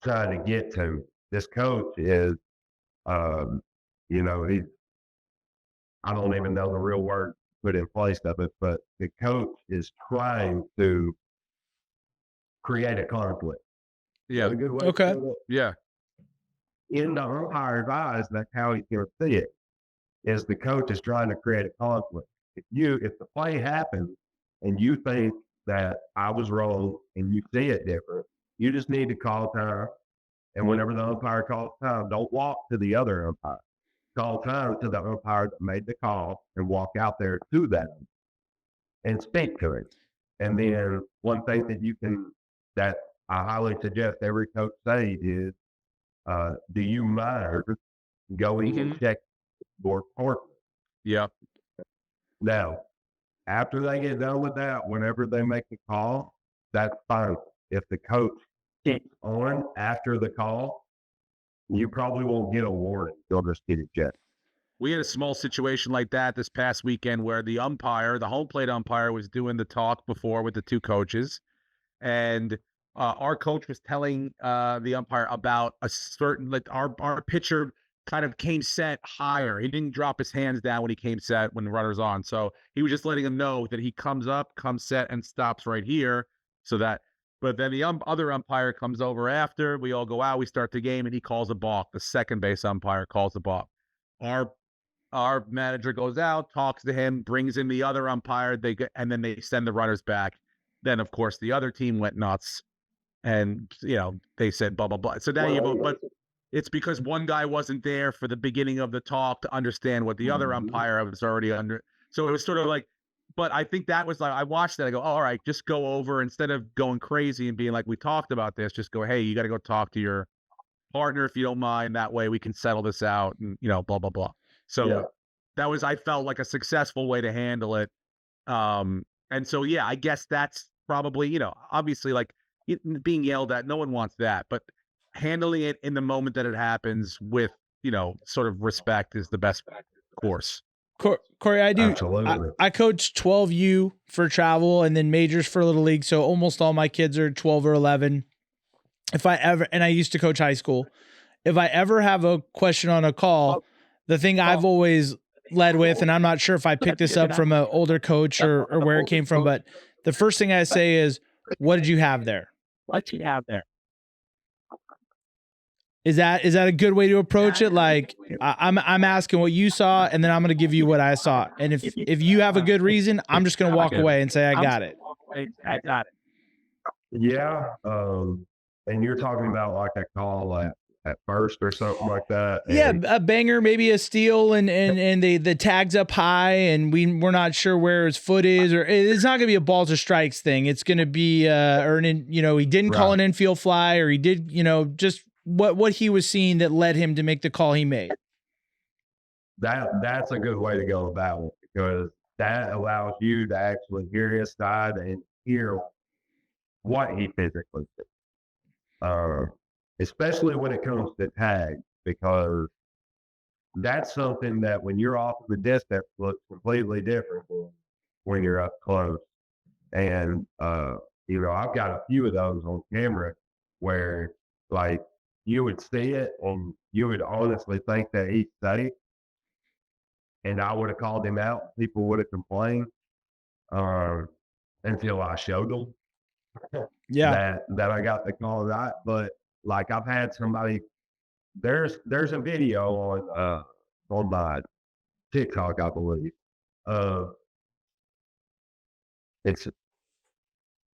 trying to get to me. This coach is, you know, I don't even know the real word put in place of it, but the coach is trying to create a conflict. Yeah. A good way okay. to Yeah. In the umpire's eyes, that's how he's going to see it, is the coach is trying to create a conflict. If the play happens and you think that I was wrong and you see it different, you just need to call time. And whenever the umpire calls time, don't walk to the other umpire. Call time to the umpire that made the call and walk out there to that and speak to it. And then one thing that I highly suggest every coach say is, do you mind going and check your partner? Yeah. Now, after they get done with that, whenever they make the call, that's fine. If the coach keeps on after the call, you probably won't get a warning. You'll just get ejected. We had a small situation like that this past weekend where the home plate umpire, was doing the talk before with the two coaches. And our coach was telling the umpire about a certain, like our pitcher kind of came set higher. He didn't drop his hands down when he came set when the runner's on. So he was just letting him know that he comes up, comes set, and stops right here. But then the other umpire comes over after. We all go out, we start the game, and he calls a balk. The second base umpire calls a balk. Our manager goes out, talks to him, brings in the other umpire. And then they send the runners back. Then, of course, the other team went nuts, and they said blah blah blah. So now but it's because one guy wasn't there for the beginning of the talk to understand what the other umpire was already under. So it was sort of like, but I think that was like, I watched that. I go, oh, all right, just go over, instead of going crazy and being like, we talked about this. Just go, hey, you got to go talk to your partner if you don't mind. That way we can settle this out, and blah blah blah. So that was, I felt like, a successful way to handle it. And so, yeah, I guess that's probably, obviously, like, being yelled at, no one wants that, but handling it in the moment that it happens with, sort of respect is the best course. Cory, I do. Absolutely. I coach 12U for travel and then majors for Little League. So almost all my kids are 12 or 11. And I used to coach high school. If I ever have a question on a call, the thing I've always led with, and I'm not sure if I picked this up from an older coach or where it came from, but the first thing I say is, what did you have there? What you have there? Is that a good way to approach it? Like I'm asking what you saw, and then I'm going to give you what I saw. And if you have a good reason, I'm just going to walk away and say I got it. I got it. Yeah. And you're talking about like a call at first or something like that. Yeah, a banger, maybe a steal, and the tag's up high, and we're not sure where his foot is, or it's not going to be a balls or strikes thing. It's going to be he didn't call an infield fly, or he did, just what he was seeing that led him to make the call he made. That's a good way to go about it, because that allows you to actually hear his side and hear what he physically did. Especially when it comes to tags, because that's something that when you're off of the distance looks completely different than when you're up close. And, I've got a few of those on camera where, like, you would see it and you would honestly think that he's safe. And I would have called him out. People would have complained until I showed them that I got the call right. But, like, I've had somebody, there's a video on my TikTok, I believe. It's a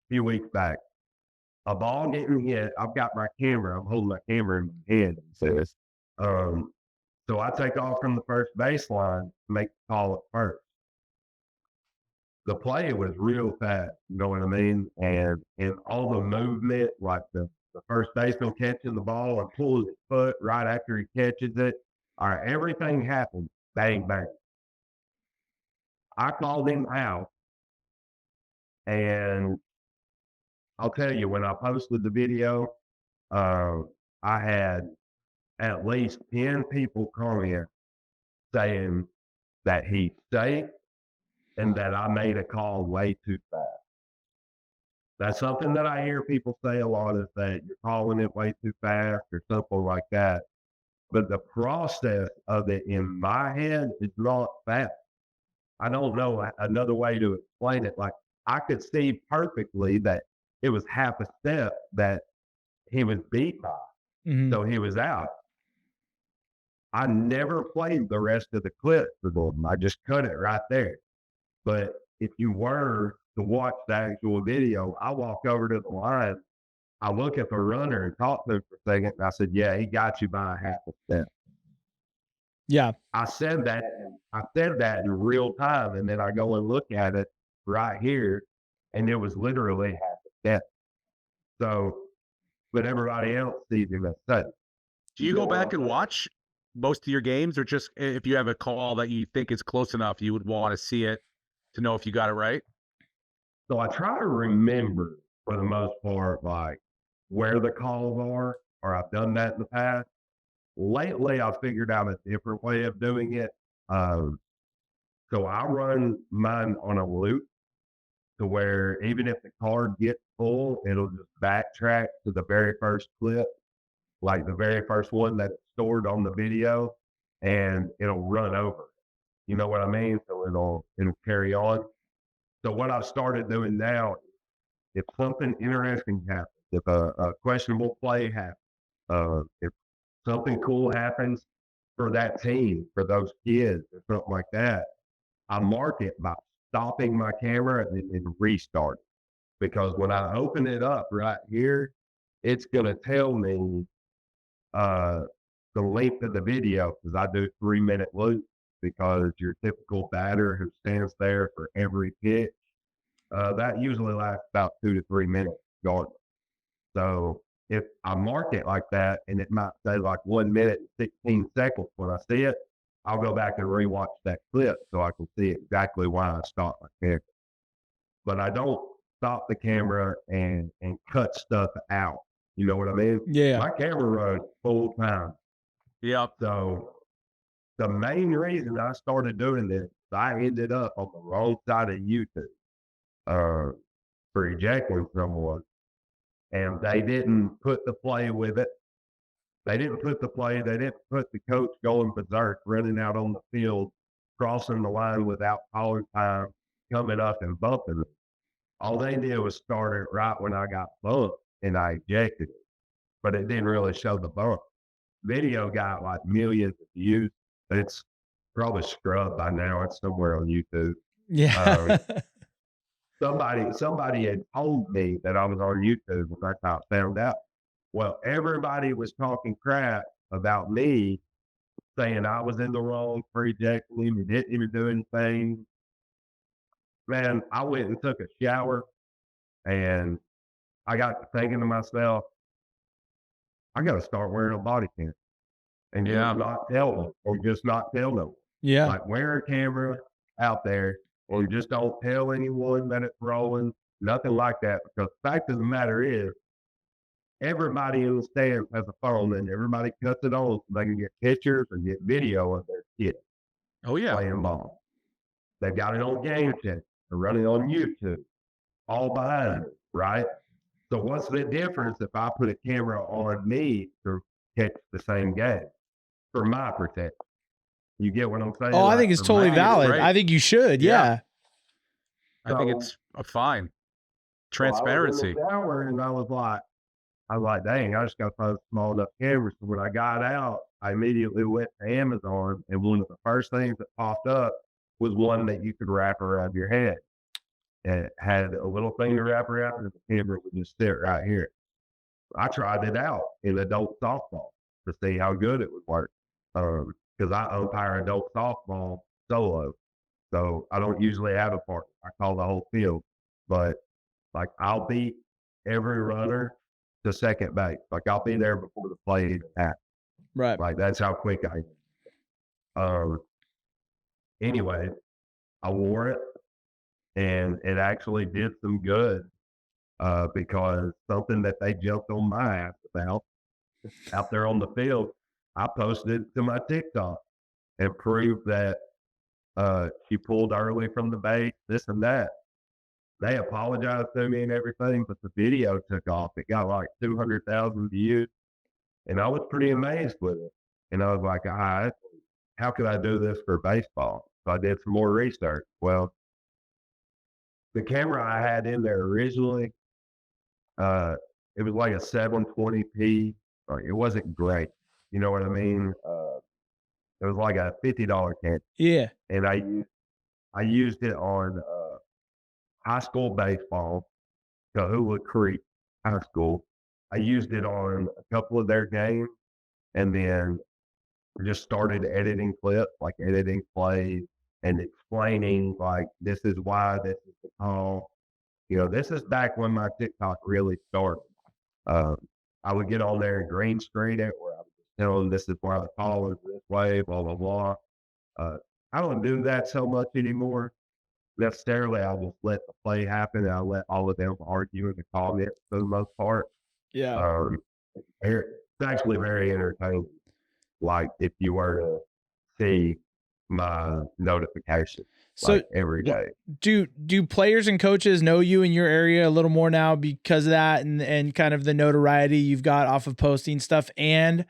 few weeks back. A ball getting hit. I've got my camera. I'm holding my camera in my hand. It says, so I take off from the first baseline, make the call at first. The play was real fast, you know what I mean? And all the movement, like the first baseman catching the ball and pulling his foot right after he catches it. All right, everything happened. Bang, bang. I called him out. And I'll tell you, when I posted the video, I had at least 10 people comment saying that he's safe and that I made a call way too fast. That's something that I hear people say a lot, is that you're calling it way too fast or something like that. But the process of it in my head is not fast. I don't know another way to explain it. Like, I could see perfectly that it was half a step that he was beat by. Mm-hmm. So he was out. I never played the rest of the clip for them. I just cut it right there. But if you were to watch the actual video, I walk over to the line, I look at the runner and talk to him for a second, and I said, yeah, he got you by a half a step. Yeah. I said that in real time, and then I go and look at it right here, and it was literally half a step. So, but everybody else sees him as such. Do you go back and watch most of your games, or just if you have a call that you think is close enough, you would want to see it to know if you got it right? So I try to remember, for the most part, like where the calls are, or I've done that in the past. Lately, I've figured out a different way of doing it. So I run mine on a loop, to where even if the card gets full, it'll just backtrack to the very first clip, like the very first one that's stored on the video, and it'll run over. You know what I mean? So it'll carry on. So what I've started doing now, if something interesting happens, if a questionable play happens, if something cool happens for that team, for those kids, or something like that, I mark it by stopping my camera and restart it. Because when I open it up right here, it's going to tell me the length of the video, because I do 3-minute loops, because your typical batter who stands there for every pitch, that usually lasts about 2 to 3 minutes regardless. So if I mark it like that, and it might say like 1 minute and 16 seconds when I see it, I'll go back and rewatch that clip so I can see exactly why I stopped my camera. But I don't stop the camera and cut stuff out. You know what I mean? Yeah. My camera runs full time. Yep. So the main reason I started doing this, I ended up on the wrong side of YouTube for ejecting someone. And they didn't put the play with it. They didn't put the play. They didn't put the coach going berserk, running out on the field, crossing the line without calling time, coming up and bumping it. All they did was start it right when I got bumped, and I ejected it. But it didn't really show the bump. video got like millions of views. It's probably scrubbed by now. It's somewhere on YouTube. Yeah. Somebody had told me that I was on YouTube, and that's how I found out. Well, everybody was talking crap about me, saying I was in the wrong for ejecting him. He didn't even do anything. Man, I went and took a shower, and I got to thinking to myself, I got to start wearing a body cam and just not tell them, or just not tell them. Yeah. Like, wear a camera out there, or just don't tell anyone that it's rolling, nothing like that. Because the fact of the matter is, everybody in the stands has a phone, and everybody cuts it on so they can get pictures and get video of their kids playing ball. They've got it on Game Check. They're running on YouTube, all behind it, right? So what's the difference if I put a camera on me to catch the same game for my protection? You get what I'm saying? Oh, I think it's totally valid. I think you should. Yeah. I think it's a fine transparency. So I was in the shower, and I was like, dang, I just got to find a small enough camera. So when I got out, I immediately went to Amazon, and one of the first things that popped up was one that you could wrap around your head. And it had a little thing to wrap around, and the camera would just sit right here. I tried it out in adult softball to see how good it would work. Because I umpire adult softball solo. So I don't usually have a partner. I call the whole field. But like, I'll beat every runner to second base. Like, I'll be there before the play even happens. Right. Like, that's how quick I am. Anyway, I wore it, and it actually did some good, because something that they jumped on my ass about out there on the field, I posted it to my TikTok and proved that she pulled early from the base, this and that. They apologized to me and everything, but the video took off. It got like 200,000 views, and I was pretty amazed with it. And I was like, all right, how could I do this for baseball? So I did some more research. Well, the camera I had in there originally, it was like a 720p. It wasn't great. You know what I mean? It was like a $50 camera. Yeah. And I used it on high school baseball, Cahoula Creek High School. I used it on a couple of their games, and then just started editing clips, like editing plays and explaining, like, this is why this is the call. You know, this is back when my TikTok really started. I would get on there and green screen it, where I would just tell them this is why the call is this way, blah, blah, blah. I don't do that so much anymore necessarily. I just let the play happen, and I let all of them argue in the comments for the most part. Yeah. It's actually very entertaining. Like, if you were to see my notifications every day. Do players and coaches know you in your area a little more now because of that, and kind of the notoriety you've got off of posting stuff? And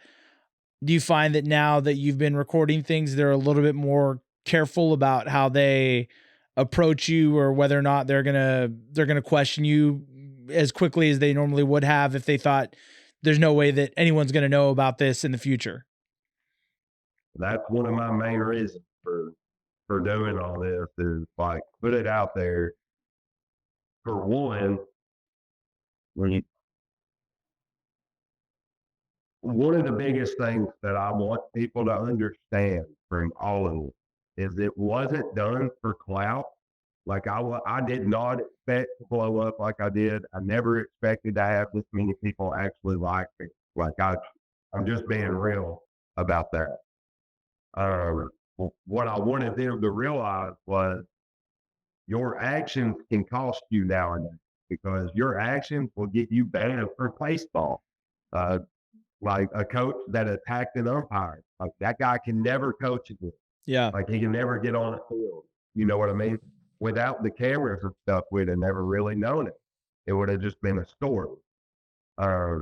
do you find that now that you've been recording things, they're a little bit more careful about how they approach you, or whether or not they're gonna question you as quickly as they normally would have if they thought there's no way that anyone's gonna know about this in the future? That's one of my main reasons for doing all this, is like, put it out there. For one, one of the biggest things that I want people to understand from all of it is it wasn't done for clout. Like, I did not expect to blow up like I did. I never expected to have this many people actually like me. Like, I'm just being real about that. What I wanted them to realize was your actions can cost you nowadays, because your actions will get you banned from baseball. Like, a coach that attacked an umpire, like, that guy can never coach again. Yeah. Like, he can never get on a field. You know what I mean? Without the cameras and stuff, we'd have never really known it. It would have just been a story. I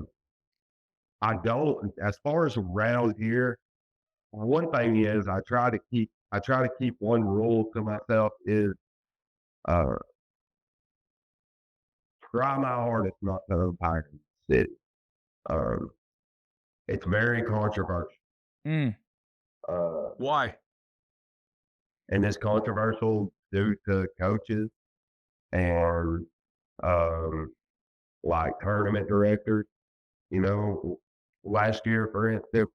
don't, as far as around here, one thing is I try to keep one rule to myself, is try my hardest not to umpire in the city. It's very controversial. Why? And it's controversial due to coaches and like tournament directors. You know, last year, for instance,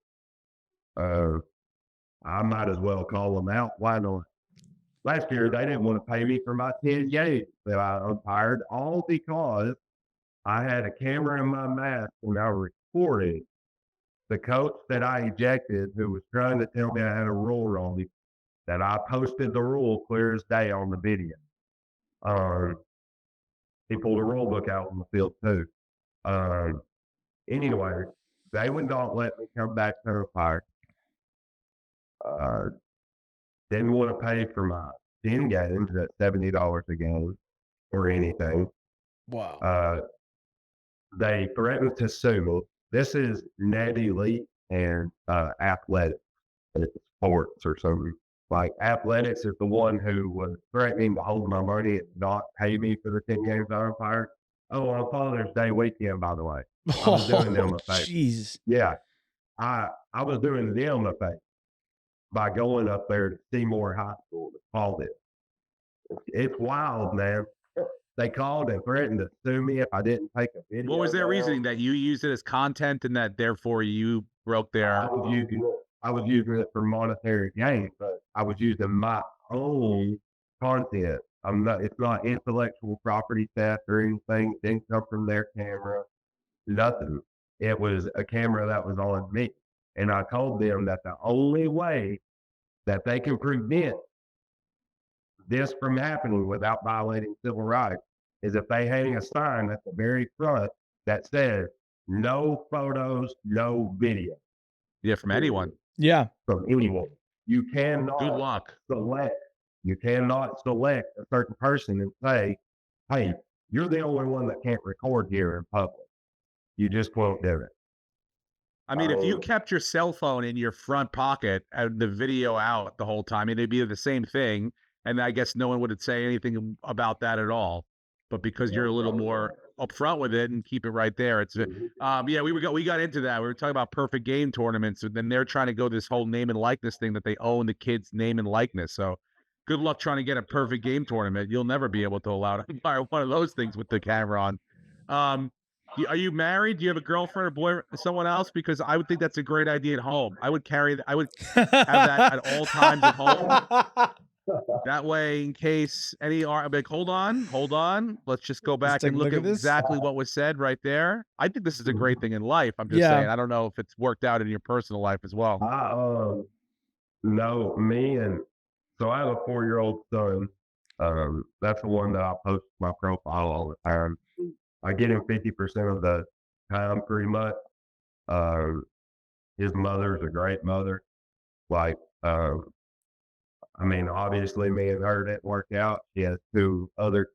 I might as well call them out. Why not? Last year, they didn't want to pay me for my 10 games that I umpired, all because I had a camera in my mask when I recorded the coach that I ejected who was trying to tell me I had a rule wrong, that I posted the rule clear as day on the video. He pulled a rule book out on the field too. Anyway, they would not let me come back to umpire. Didn't want to pay for my 10 games at $70 a game or anything. Wow. They threatened to sue me. This is net elite and athletics, sports or something. Like athletics is the one who was threatening to hold my money and not pay me for the 10 games I umpired. Oh, on Father's Day weekend, by the way. I was doing them a favor. Jeez. Yeah. I was doing them a favor by going up there to Seymour High School to call it. It's wild, man. They called and threatened to sue me if I didn't take a video. What was their reasoning? That you used it as content and that therefore you broke their... I was using it for monetary gain, but I was using my own content. It's not intellectual property theft or anything. It didn't come from their camera. Nothing. It was a camera that was on me. And I told them that the only way that they can prevent this from happening without violating civil rights is if they hang a sign at the very front that says no photos, no video. Yeah, from anyone. Yeah. From anyone. You cannot Good luck. You cannot select a certain person and say, hey, you're the only one that can't record here in public. You just won't do it. I mean, if you kept your cell phone in your front pocket and the video out the whole time, it'd be the same thing. And I guess no one would say anything about that at all. But because you're a little more upfront with it and keep it right there, it's yeah. We got into that. We were talking about perfect game tournaments, and then they're trying to go this whole name and likeness thing that they own the kid's name and likeness. So good luck trying to get a perfect game tournament. You'll never be able to allow to umpire one of those things with the camera on. Are you married? Do you have a girlfriend or boy, someone else? Because I would think that's a great idea at home. I would have that at all times at home. That way, in case any I'm like, hold on. Let's just go back and look at exactly what was said right there. I think this is a great thing in life. I'm just saying. I don't know if it's worked out in your personal life as well. No, me and so I have a 4-year-old son. That's the one that I post my profile all the time. I get him 50% of the time, pretty much. His mother's a great mother. Like, I mean, obviously, me and her didn't work out. She has 2 other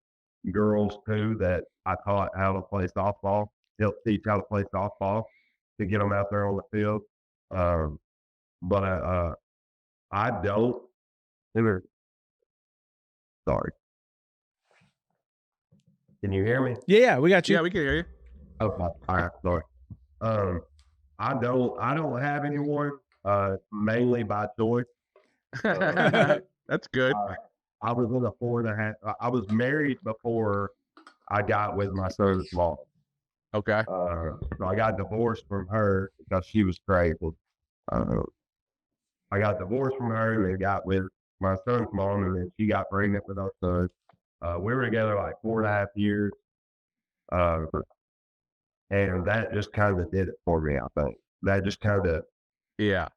girls, too, that I taught how to play softball, helped teach how to play softball to get them out there on the field. But I don't. Sorry. Can you hear me? Yeah, we got you. Yeah, we can hear you. Okay. All right. Sorry. I don't have anyone, mainly by choice. That's good. I was in a 4.5. I was married before I got with my son's mom. Okay. So I got divorced from her because she was crazy. I got divorced from her and then got with my son's mom, and then she got pregnant with our son. We were together like 4.5 years. And that just kind of did it for me, I think. That just kind of, yeah.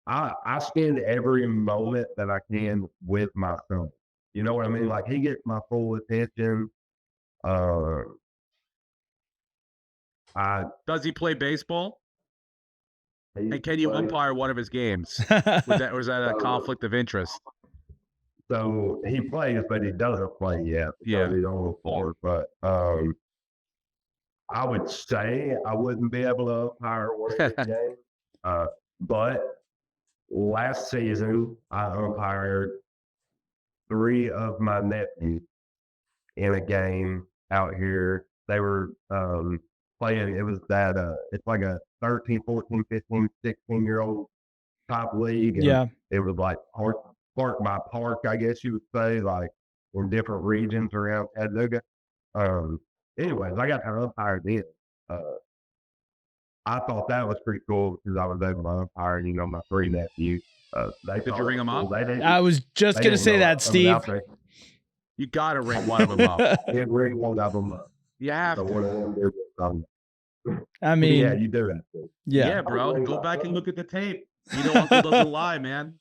I spend every moment that I can with my son. You know what I mean? Like, he gets my full attention. Does he play baseball? And can you umpire one of his games? Was that a conflict of interest? So he plays, but he doesn't play yet. Yeah. He's on the floor. But I would say I wouldn't be able to umpire one of his games. But last season, I umpired 3 of my nephews in a game out here. They were playing. It was that it's like a 13, 14, 15, 16-year-old type league. And Yeah. it was like park by park, I guess you would say, like in different regions around Chattanooga. Anyways, I got to umpire then. I thought that was pretty cool because I was able to umpire, my 3 nephews. Did you ring them up? I was just going to say that, Steve. You got to ring one of them up. Didn't ring one of them up. You have so to. One of them did I mean, yeah, you do that too. Yeah, bro. Go back and look at the tape. Uncle doesn't lie, man.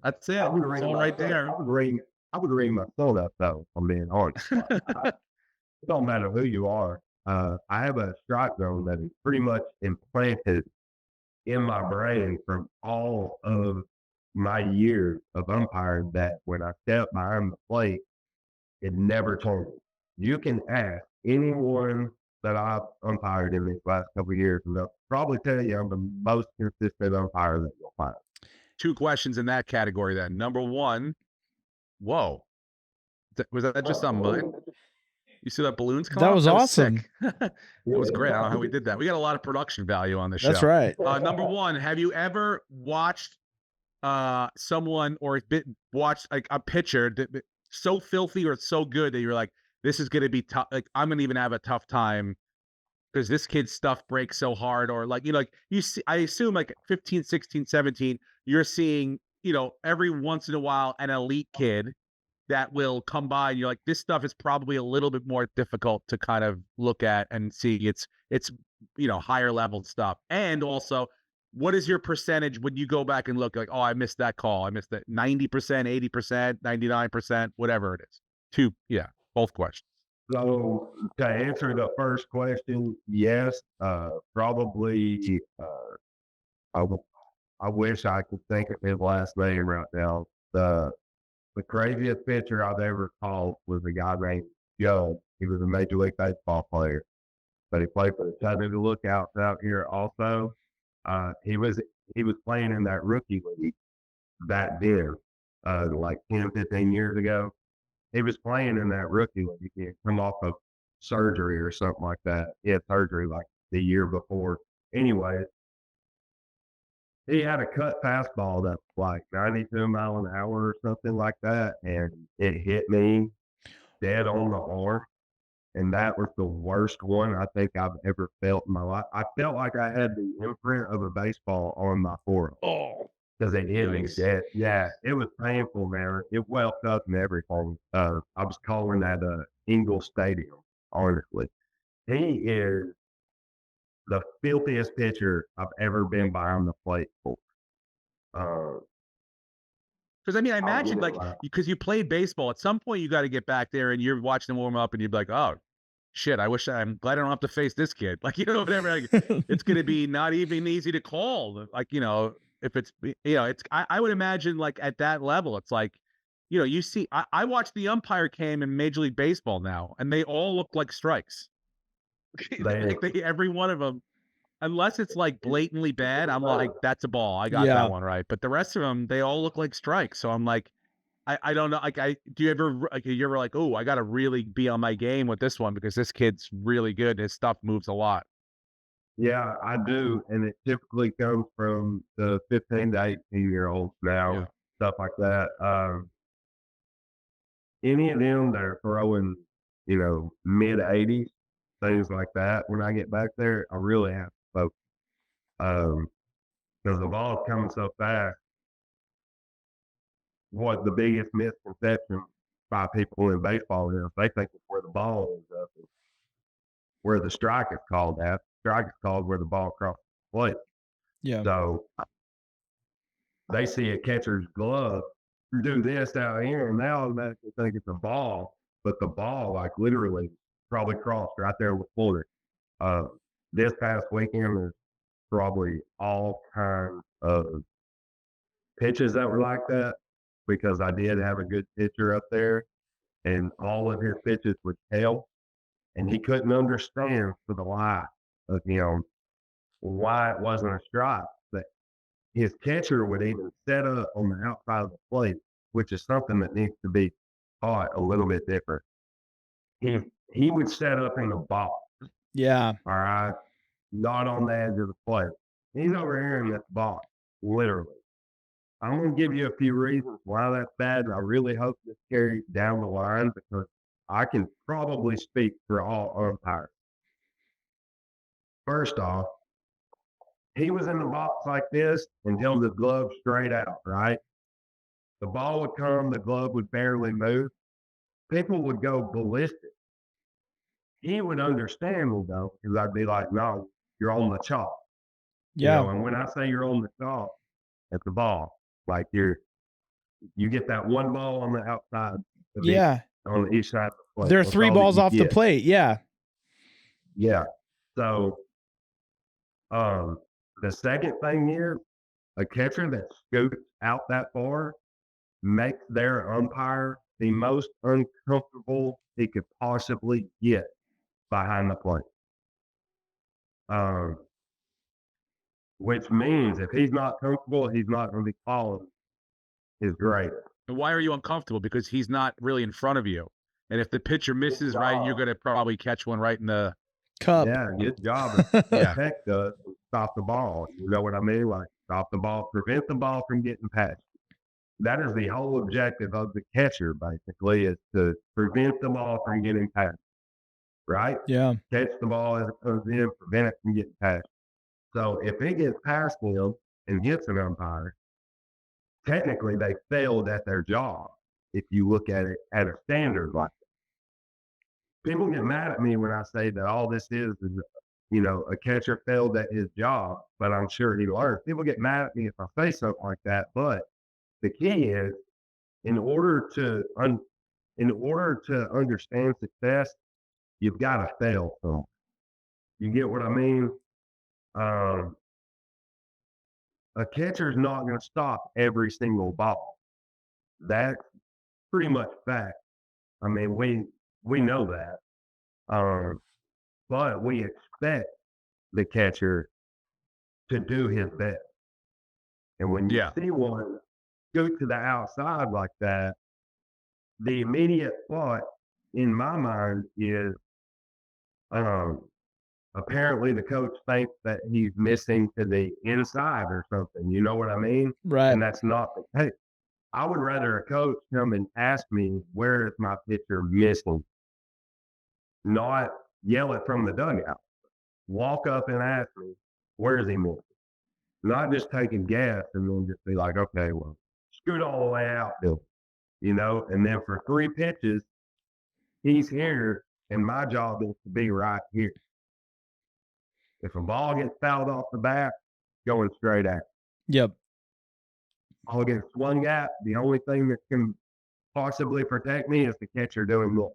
That's it. It's all right there. I would ring my son up though, if I'm being honest. It don't matter who you are. I have a strike zone that is pretty much implanted in my brain from all of my years of umpiring that when I step behind the plate, it never changes. You can ask anyone that I've umpired in these last couple of years, and they'll probably tell you I'm the most consistent umpire that you'll find. 2 questions in that category then. Number 1, whoa. Was that just on mine? You see that balloons come That was awesome. That was great. I don't know how we did that. We got a lot of production value on this show. That's right. Number 1, have you ever watched someone or watched like a pitcher so filthy or so good that you're like, this is going to be tough. Like, I'm going to even have a tough time because this kid's stuff breaks so hard, or like, you see, I assume like 15, 16, 17, you're seeing, every once in a while, an elite kid that will come by and you're like, this stuff is probably a little bit more difficult to kind of look at and see. It's higher level stuff. And also, what is your percentage when you go back and look like, oh, I missed that call. I missed that 90%, 80%, 99%, whatever it is. Both questions. So to answer the first question, yes, probably. I wish I could think of his last name right now. The craziest pitcher I've ever called was a guy named Joe. He was a Major League Baseball player, but he played for the Chattanooga Lookouts out here also. He was playing in that rookie league back then, like 10, 15 years ago. He was playing in that rookie league. He had come off of surgery or something like that. He had surgery like the year before. Anyway, he had a cut fastball that was like 92 mile an hour or something like that, and it hit me dead on the arm. And that was the worst one I think I've ever felt in my life. I felt like I had the imprint of a baseball on my forearm. Oh, because it hit me dead. Yeah, it was painful, man. It welled up and everything. I was calling that Ingle Stadium, honestly. He is the filthiest pitcher I've ever been behind the plate for. Because I imagine because you played baseball, at some point you got to get back there and you're watching them warm up and you'd be like, oh, shit, I'm glad I don't have to face this kid. Like, whatever. Like, it's going to be not even easy to call. Like, if it's, I would imagine like at that level, it's like, you see, I watched the umpire cam in Major League Baseball now, and they all look like strikes. Every one of them, unless it's like blatantly bad, I'm like, that's a ball. I got that one right. But the rest of them, they all look like strikes. So I'm like, I don't know. Like, do you ever like, oh, I got to really be on my game with this one because this kid's really good. His stuff moves a lot. Yeah, I do. And it typically comes from the 15 to 18-year-olds now, stuff like that. Any of them that are throwing, mid 80s, things like that, when I get back there, I really have to focus. Because the ball's coming so fast. What the biggest misconception by people in baseball is, they think it's where the ball is up, where the strike is called at. Strike is called where the ball crosses the plate. Yeah. So they see a catcher's glove do this out here, and now they think it's a ball, but the ball, like, literally probably crossed right there with Florida. This past weekend, there's probably all kinds of pitches that were like that, because I did have a good pitcher up there, and all of his pitches would tail, and he couldn't understand for the life of him why it wasn't a strike. But his catcher would even set up on the outside of the plate, which is something that needs to be taught a little bit different. He would set up in the box. Yeah. All right. Not on the edge of the plate. He's over here in this box, literally. I'm going to give you a few reasons why that's bad, and I really hope this carries down the line because I can probably speak for all umpires. First off, he was in the box like this and held the glove straight out, right? The ball would come, the glove would barely move. People would go ballistic. He would understand me though, because I'd be like, no, you're on the chalk. Yeah. You know, and when I say you're on the chalk, it's the ball. Like you get that one ball on the outside. On each side of the plate. There are 3 balls off the plate. Yeah. Yeah. So, the second thing here, a catcher that scoots out that far makes their umpire the most uncomfortable he could possibly get behind the plate. Which means if he's not comfortable, he's not going to be calling his grade. And why are you uncomfortable? Because he's not really in front of you. And if the pitcher misses, right, you're going to probably catch one right in the cup. Yeah, his job is to protect us and stop the ball. You know what I mean? Like stop the ball, prevent the ball from getting past you. That is the whole objective of the catcher, basically, is to prevent the ball from getting past you, right? Yeah. Catch the ball as it comes in, prevent it from getting past you. So if it gets past him and hits an umpire, technically they failed at their job if you look at it at a standard like that. People get mad at me when I say that all this is, you know, a catcher failed at his job, but I'm sure he learned. People get mad at me if I say something like that, but the key is in order to understand success, you've got to fail some. You get what I mean? A catcher's not going to stop every single ball. That's pretty much fact. I mean, we know that. But we expect the catcher to do his best. And when you see one go to the outside like that, the immediate thought in my mind is apparently the coach thinks that he's missing to the inside or something. You know what I mean? Right. And that's not the case. I would rather a coach come and ask me, where is my pitcher missing? Not yell it from the dugout. Walk up and ask me, where is he missing? Not just taking gas and then just be like, okay, well, scoot all the way out, Bill. You know, and then for 3 pitches, he's here, and my job is to be right here. If a ball gets fouled off the bat, going straight at it. Yep. I'll get swung at. The only thing that can possibly protect me is the catcher doing this.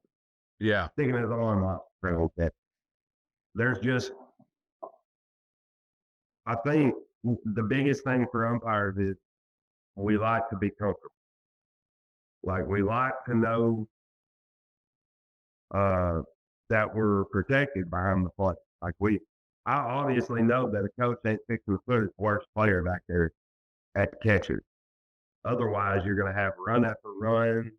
Yeah. Sticking his arm out for a little bit. There's just, I think the biggest thing for umpires is we like to be comfortable. Like we like to know that we're protected behind the plate. Like I obviously know that a coach ain't fixing to put his worst player back there at the catcher. Otherwise, you're going to have run after run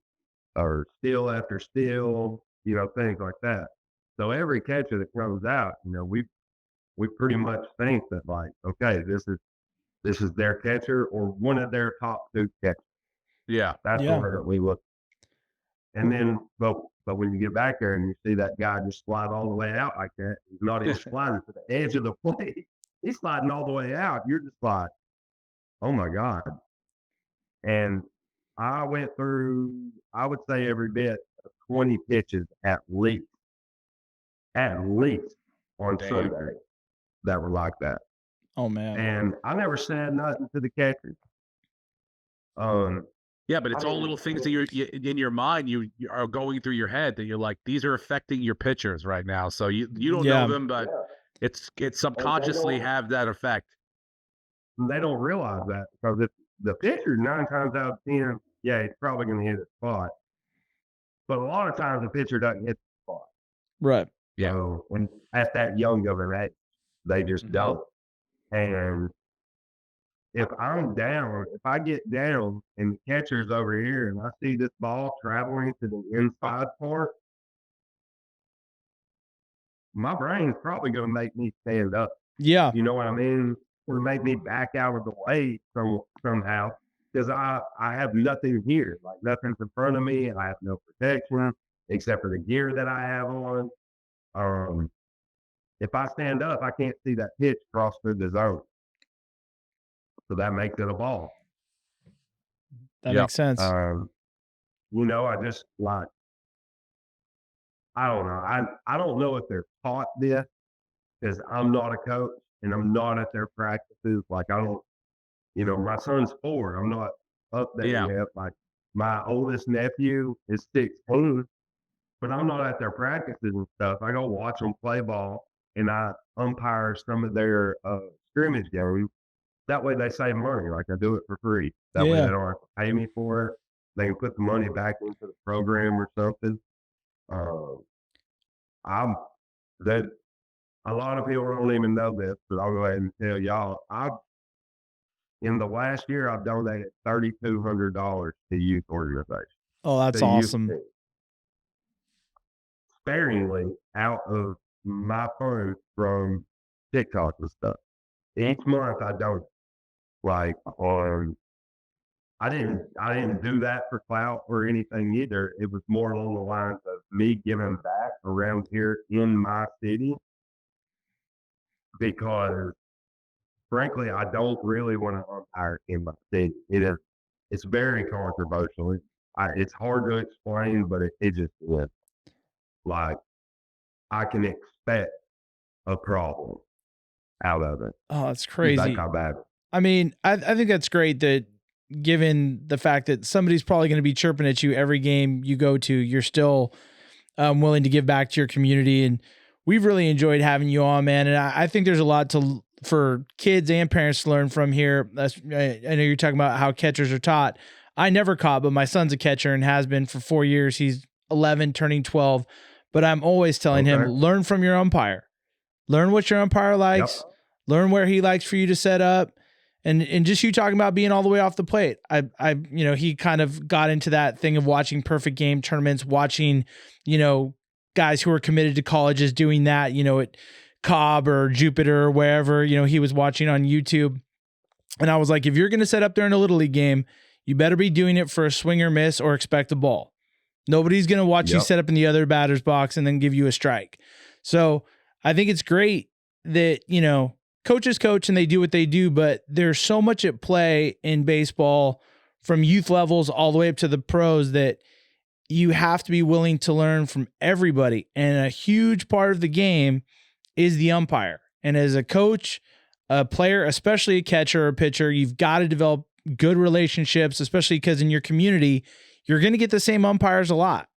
or steal after steal, you know, things like that. So every catcher that comes out, you know, we pretty much think that like, okay, this is their catcher or one of their top 2 catchers. Yeah. That's where we look. And then, but when you get back there and you see that guy just slide all the way out like that, he's not even sliding to the edge of the plate. He's sliding all the way out. You're just like, oh my God. And I went through, I would say every bit of 20 pitches at least on Sunday that were like that. Oh man. And I never said nothing to the catchers. Yeah, but it's all little things that you in your mind you are going through your head that you're like, these are affecting your pitchers right now. So you don't know them, but it's subconsciously have that effect. They don't realize that because if the pitcher 9 times out of 10, yeah, he's probably going to hit a spot. But a lot of times the pitcher doesn't hit the spot. Right. Yeah. So when at that young of an age, they just don't. And if I'm down, if I get down and the catcher's over here and I see this ball traveling to the inside part, my brain's probably going to make me stand up. Yeah. You know what I mean? or make me back out of the way somehow because I have nothing here, like nothing's in front of me. I have no protection except for the gear that I have on. If I stand up, I can't see that pitch cross through the zone. So that makes it a ball. That makes sense. You know, I just like, I don't know. I don't know if they're taught this because I'm not a coach and I'm not at their practices. Like, I don't, you know, my son's 4. I'm not up there yet. Like, my oldest nephew is 16, but I'm not at their practices and stuff. I go watch them play ball and I umpire some of their scrimmage games. That way they save money. Like, I do it for free. That way they don't have to pay me for it. They can put the money back into the program or something. A lot of people don't even know this, but I'll go ahead and tell y'all. In the last year, I've donated $3,200 to youth organizations. Oh, that's awesome. Sparingly out of my funds from TikTok and stuff. Each month I donate. Like, I didn't do that for clout or anything either. It was more along the lines of me giving back around here in my city because, frankly, I don't really want to umpire in my city. It's very controversial. It's hard to explain, but it just is. Like, I can expect a problem out of it. Oh, that's crazy. That's how bad. I mean, I think that's great that given the fact that somebody's probably going to be chirping at you every game you go to, you're still willing to give back to your community. And we've really enjoyed having you on, man. And I think there's a lot for kids and parents to learn from here. I know you're talking about how catchers are taught. I never caught, but my son's a catcher and has been for 4 years. He's 11, turning 12. But I'm always telling him, learn from your umpire. Learn what your umpire likes. Yep. Learn where he likes for you to set up. And just you talking about being all the way off the plate. He kind of got into that thing of watching perfect game tournaments, watching, guys who are committed to colleges doing that, at Cobb or Jupiter or wherever, he was watching on YouTube. And I was like, if you're going to set up there in a Little League game, you better be doing it for a swing or miss or expect a ball. Nobody's going to watch you set up in the other batter's box and then give you a strike. So I think it's great that, coaches coach and they do what they do, but there's so much at play in baseball from youth levels all the way up to the pros that you have to be willing to learn from everybody. And a huge part of the game is the umpire. And as a coach, a player, especially a catcher or a pitcher, you've got to develop good relationships, especially because in your community, you're going to get the same umpires a lot.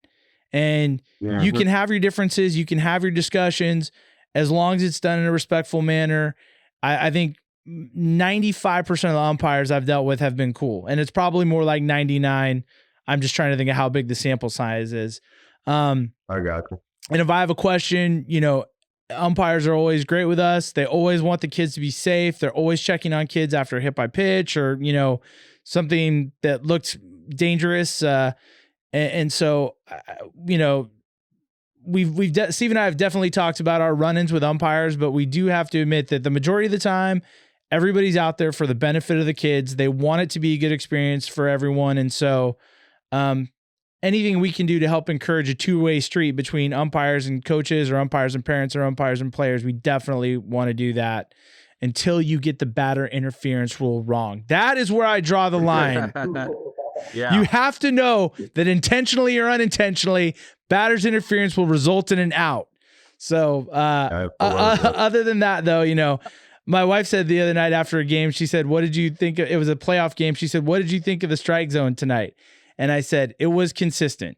And you can have your differences, you can have your discussions, as long as it's done in a respectful manner. I think 95% of the umpires I've dealt with have been cool. And it's probably more like 99. I'm just trying to think of how big the sample size is. I got you. And if I have a question, umpires are always great with us. They always want the kids to be safe. They're always checking on kids after a hit by pitch or, something that looks dangerous. And so, Steve and I have definitely talked about our run-ins with umpires, but we do have to admit that the majority of the time, everybody's out there for the benefit of the kids. They want it to be a good experience for everyone. And so anything we can do to help encourage a two-way street between umpires and coaches or umpires and parents or umpires and players, we definitely want to do that until you get the batter interference rule wrong. That is where I draw the line. Yeah. You have to know that intentionally or unintentionally, batter's interference will result in an out. So other than that, though, my wife said the other night after a game, she said, what did you think? It was a playoff game. She said, what did you think of the strike zone tonight? And I said, it was consistent.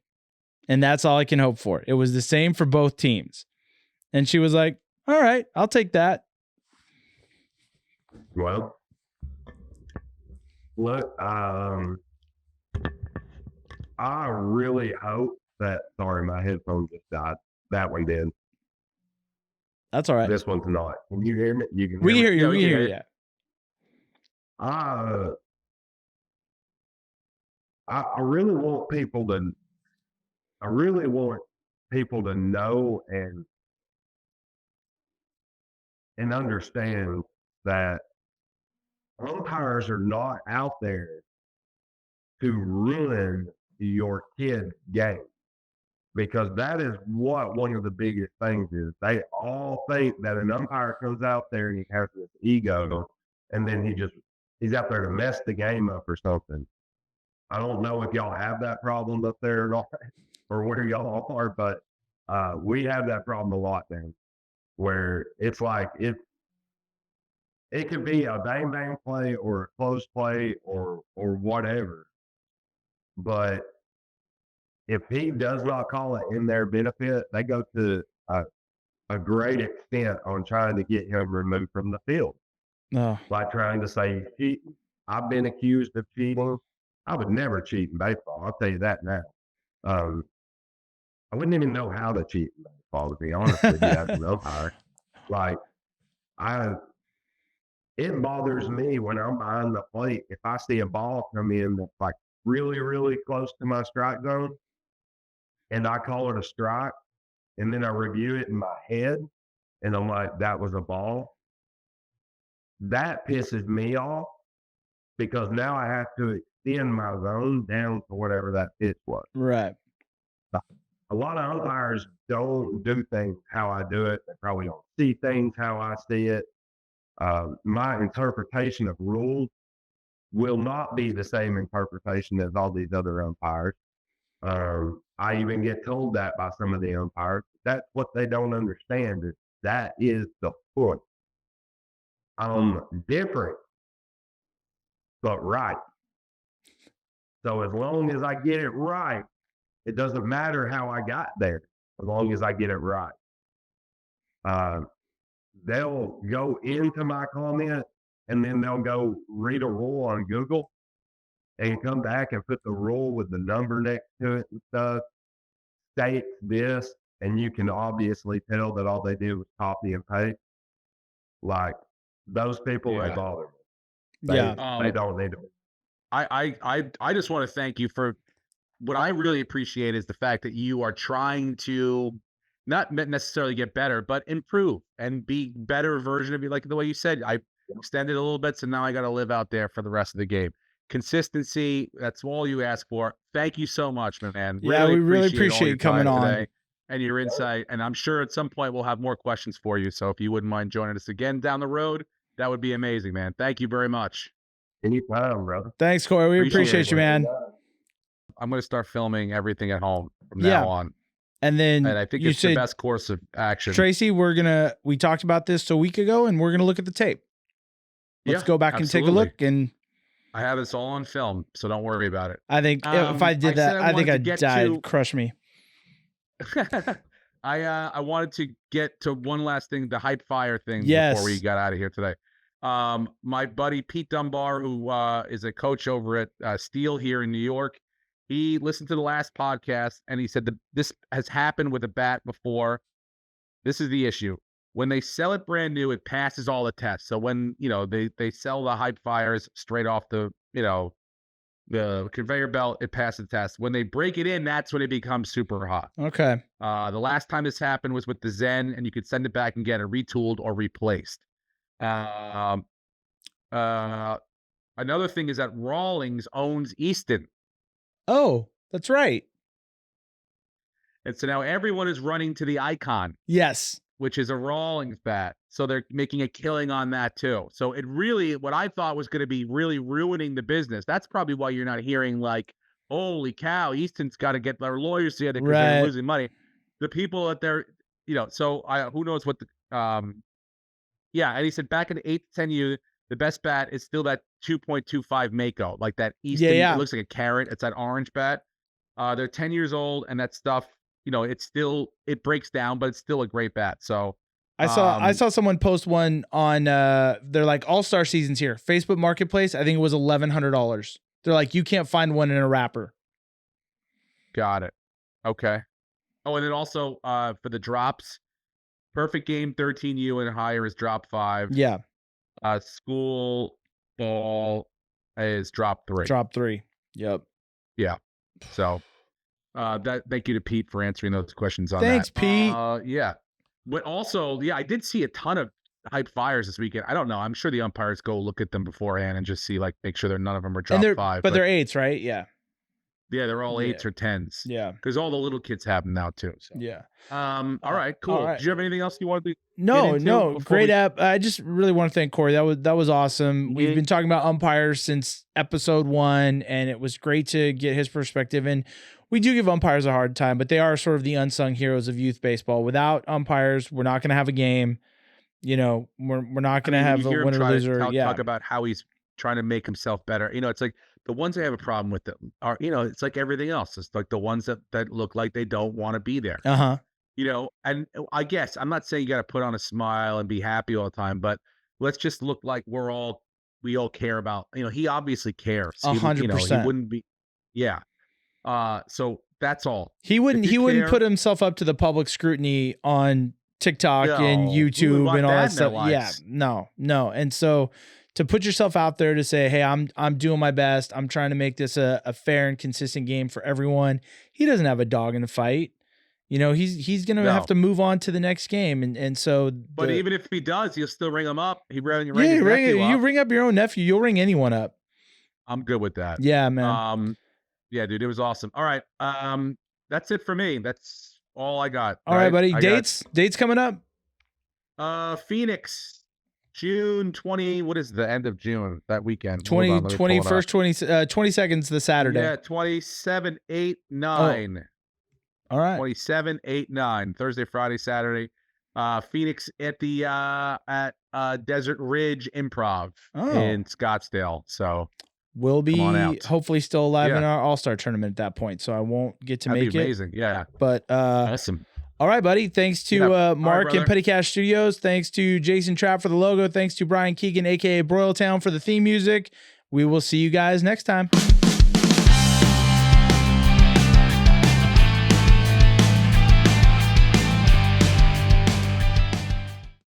And that's all I can hope for. It was the same for both teams. And she was like, all right, I'll take that. Well, look, I really hope that, sorry, my headphone just died. That one did. That's all right. This one's not. Can you hear me? You can hear we me? Hear you. We hear you. I really want people to know and understand that umpires are not out there to ruin your kid's game, because that is what one of the biggest things is. They all think that an umpire comes out there and he has this ego, and then he's out there to mess the game up or something. I don't know if y'all have that problem up there or not, or where y'all are, but we have that problem a lot now, where it's like it could be a bang bang play or a close play or whatever, but if he does not call it in their benefit, they go to a great extent on trying to get him removed from the field. By trying to say, I've been accused of cheating. I would never cheat in baseball. I'll tell you that now. I wouldn't even know how to cheat in baseball, to be honest with you, as an umpire. Like, it bothers me when I'm behind the plate. If I see a ball come in that's like really, really close to my strike zone, and I call it a strike, and then I review it in my head, and I'm like, that was a ball. That pisses me off, because now I have to extend my zone down to whatever that pitch was. Right. A lot of umpires don't do things how I do it. They probably don't see things how I see it. My interpretation of rules will not be the same interpretation as all these other umpires. I even get told that by some of the umpires. That's what they don't understand, is that is the point. I'm different, but right. So as long as I get it right, it doesn't matter how I got there, as long as I get it right. They'll go into my comment, and then they'll go read a rule on Google and come back and put the rule with the number next to it and stuff, states this, and you can obviously tell that all they did was copy and paste. Like, those people, they bother me. They don't need to. I just want to thank you for what I really appreciate is the fact that you are trying to not necessarily get better, but improve and be better version of you. Like the way you said, I extended a little bit, so now I got to live out there for the rest of the game. Consistency, that's all you ask for. Thank you so much, man. Yeah, we really appreciate you coming on today and your insight. And I'm sure at some point we'll have more questions for you. So if you wouldn't mind joining us again down the road, that would be amazing, man. Thank you very much. Anytime, brother. Thanks, Cory. We appreciate you, man. I'm going to start filming everything at home from now on. And then I think it's the best course of action. Tracy, we talked about this a week ago, and we're going to look at the tape. Let's go back and take a look. And I have this all on film, so don't worry about it. I think if I did that, I think I'd die, crush me. I wanted to get to one last thing, the hype fire thing before we got out of here today. My buddy Pete Dunbar, who is a coach over at Steel here in New York, he listened to the last podcast and he said that this has happened with a bat before. This is the issue. When they sell it brand new, it passes all the tests. So when, they sell the hype fires straight off the conveyor belt, it passes the test. When they break it in, that's when it becomes super hot. Okay. The last time this happened was with the Zen, and you could send it back and get it retooled or replaced. Another thing is that Rawlings owns Easton. Oh, that's right. And so now everyone is running to the Icon. Yes. Which is a Rawlings bat. So they're making a killing on that too. So it really, what I thought was going to be really ruining the business. That's probably why you're not hearing like, holy cow, Easton's got to get their lawyers together because they're losing money. The people that they're, so who knows what the, and he said back in the 8 to 10 years, the best bat is still that 2.25 Mako, like that Easton. It looks like a carrot. It's that orange bat. They're 10 years old, and that stuff, it breaks down, but it's still a great bat. So I saw someone post one on they're like All-Star seasons here. Facebook Marketplace, I think it was $1,100. They're like, you can't find one in a wrapper. Got it. Okay. Oh, and then also for the drops, Perfect Game 13U and higher is drop 5. Yeah. School ball is drop 3. Drop 3. Yep. Yeah. So thank you to Pete for answering those questions on Thanks, that. Pete. Yeah. But also, I did see a ton of hype fires this weekend. I don't know. I'm sure the umpires go look at them beforehand and just see, like, make sure none of them are drop five. But they're 8s, right? Yeah. Yeah, they're all 8s or 10s. Yeah. Because all the little kids have them now too. So. Yeah. All right, cool. All right. Do you have anything else you wanted to No, great app. I just really want to thank Cory. That was awesome. We've been talking about umpires since episode 1, and it was great to get his perspective. And we do give umpires a hard time, but they are sort of the unsung heroes of youth baseball. Without umpires, we're not going to have a game. You know, we're not going to have a winner loser. Talk about how he's trying to make himself better. You know, it's like the ones that have a problem with it are, you know, it's like everything else. It's like the ones that look like they don't want to be there. You know, and I guess I'm not saying you got to put on a smile and be happy all the time, but let's just look like we all care about, you know, he obviously cares. 100%. You know, he wouldn't be, yeah. So that's all. He wouldn't put himself up to the public scrutiny on TikTok and YouTube and all that stuff. Yeah, no. And so to put yourself out there to say, hey, I'm doing my best. I'm trying to make this a fair and consistent game for everyone. He doesn't have a dog in the fight. You know, he's going to have to move on to the next game. And so. But even if he does, you'll still ring him up. You ring up your own nephew. You'll ring anyone up. I'm good with that. Yeah, man. Yeah, dude, it was awesome. All right. That's it for me. That's all I got. All right, buddy. Dates coming up. Phoenix, June 20. What is the end of June? That weekend. 21st, 22nd's the Saturday. Yeah, 27, 8, 9. All right. 27, 8, 9. Thursday, Friday, Saturday. Phoenix at the Desert Ridge Improv in Scottsdale. So we'll be hopefully still alive in our All-Star tournament at that point. So I won't get to make it. Amazing. Yeah. But awesome. All right, buddy. Thanks to Mark and Petty Cash Studios. Thanks to Jason Trapp for the logo. Thanks to Brian Keegan, aka Broyaltown, for the theme music. We will see you guys next time.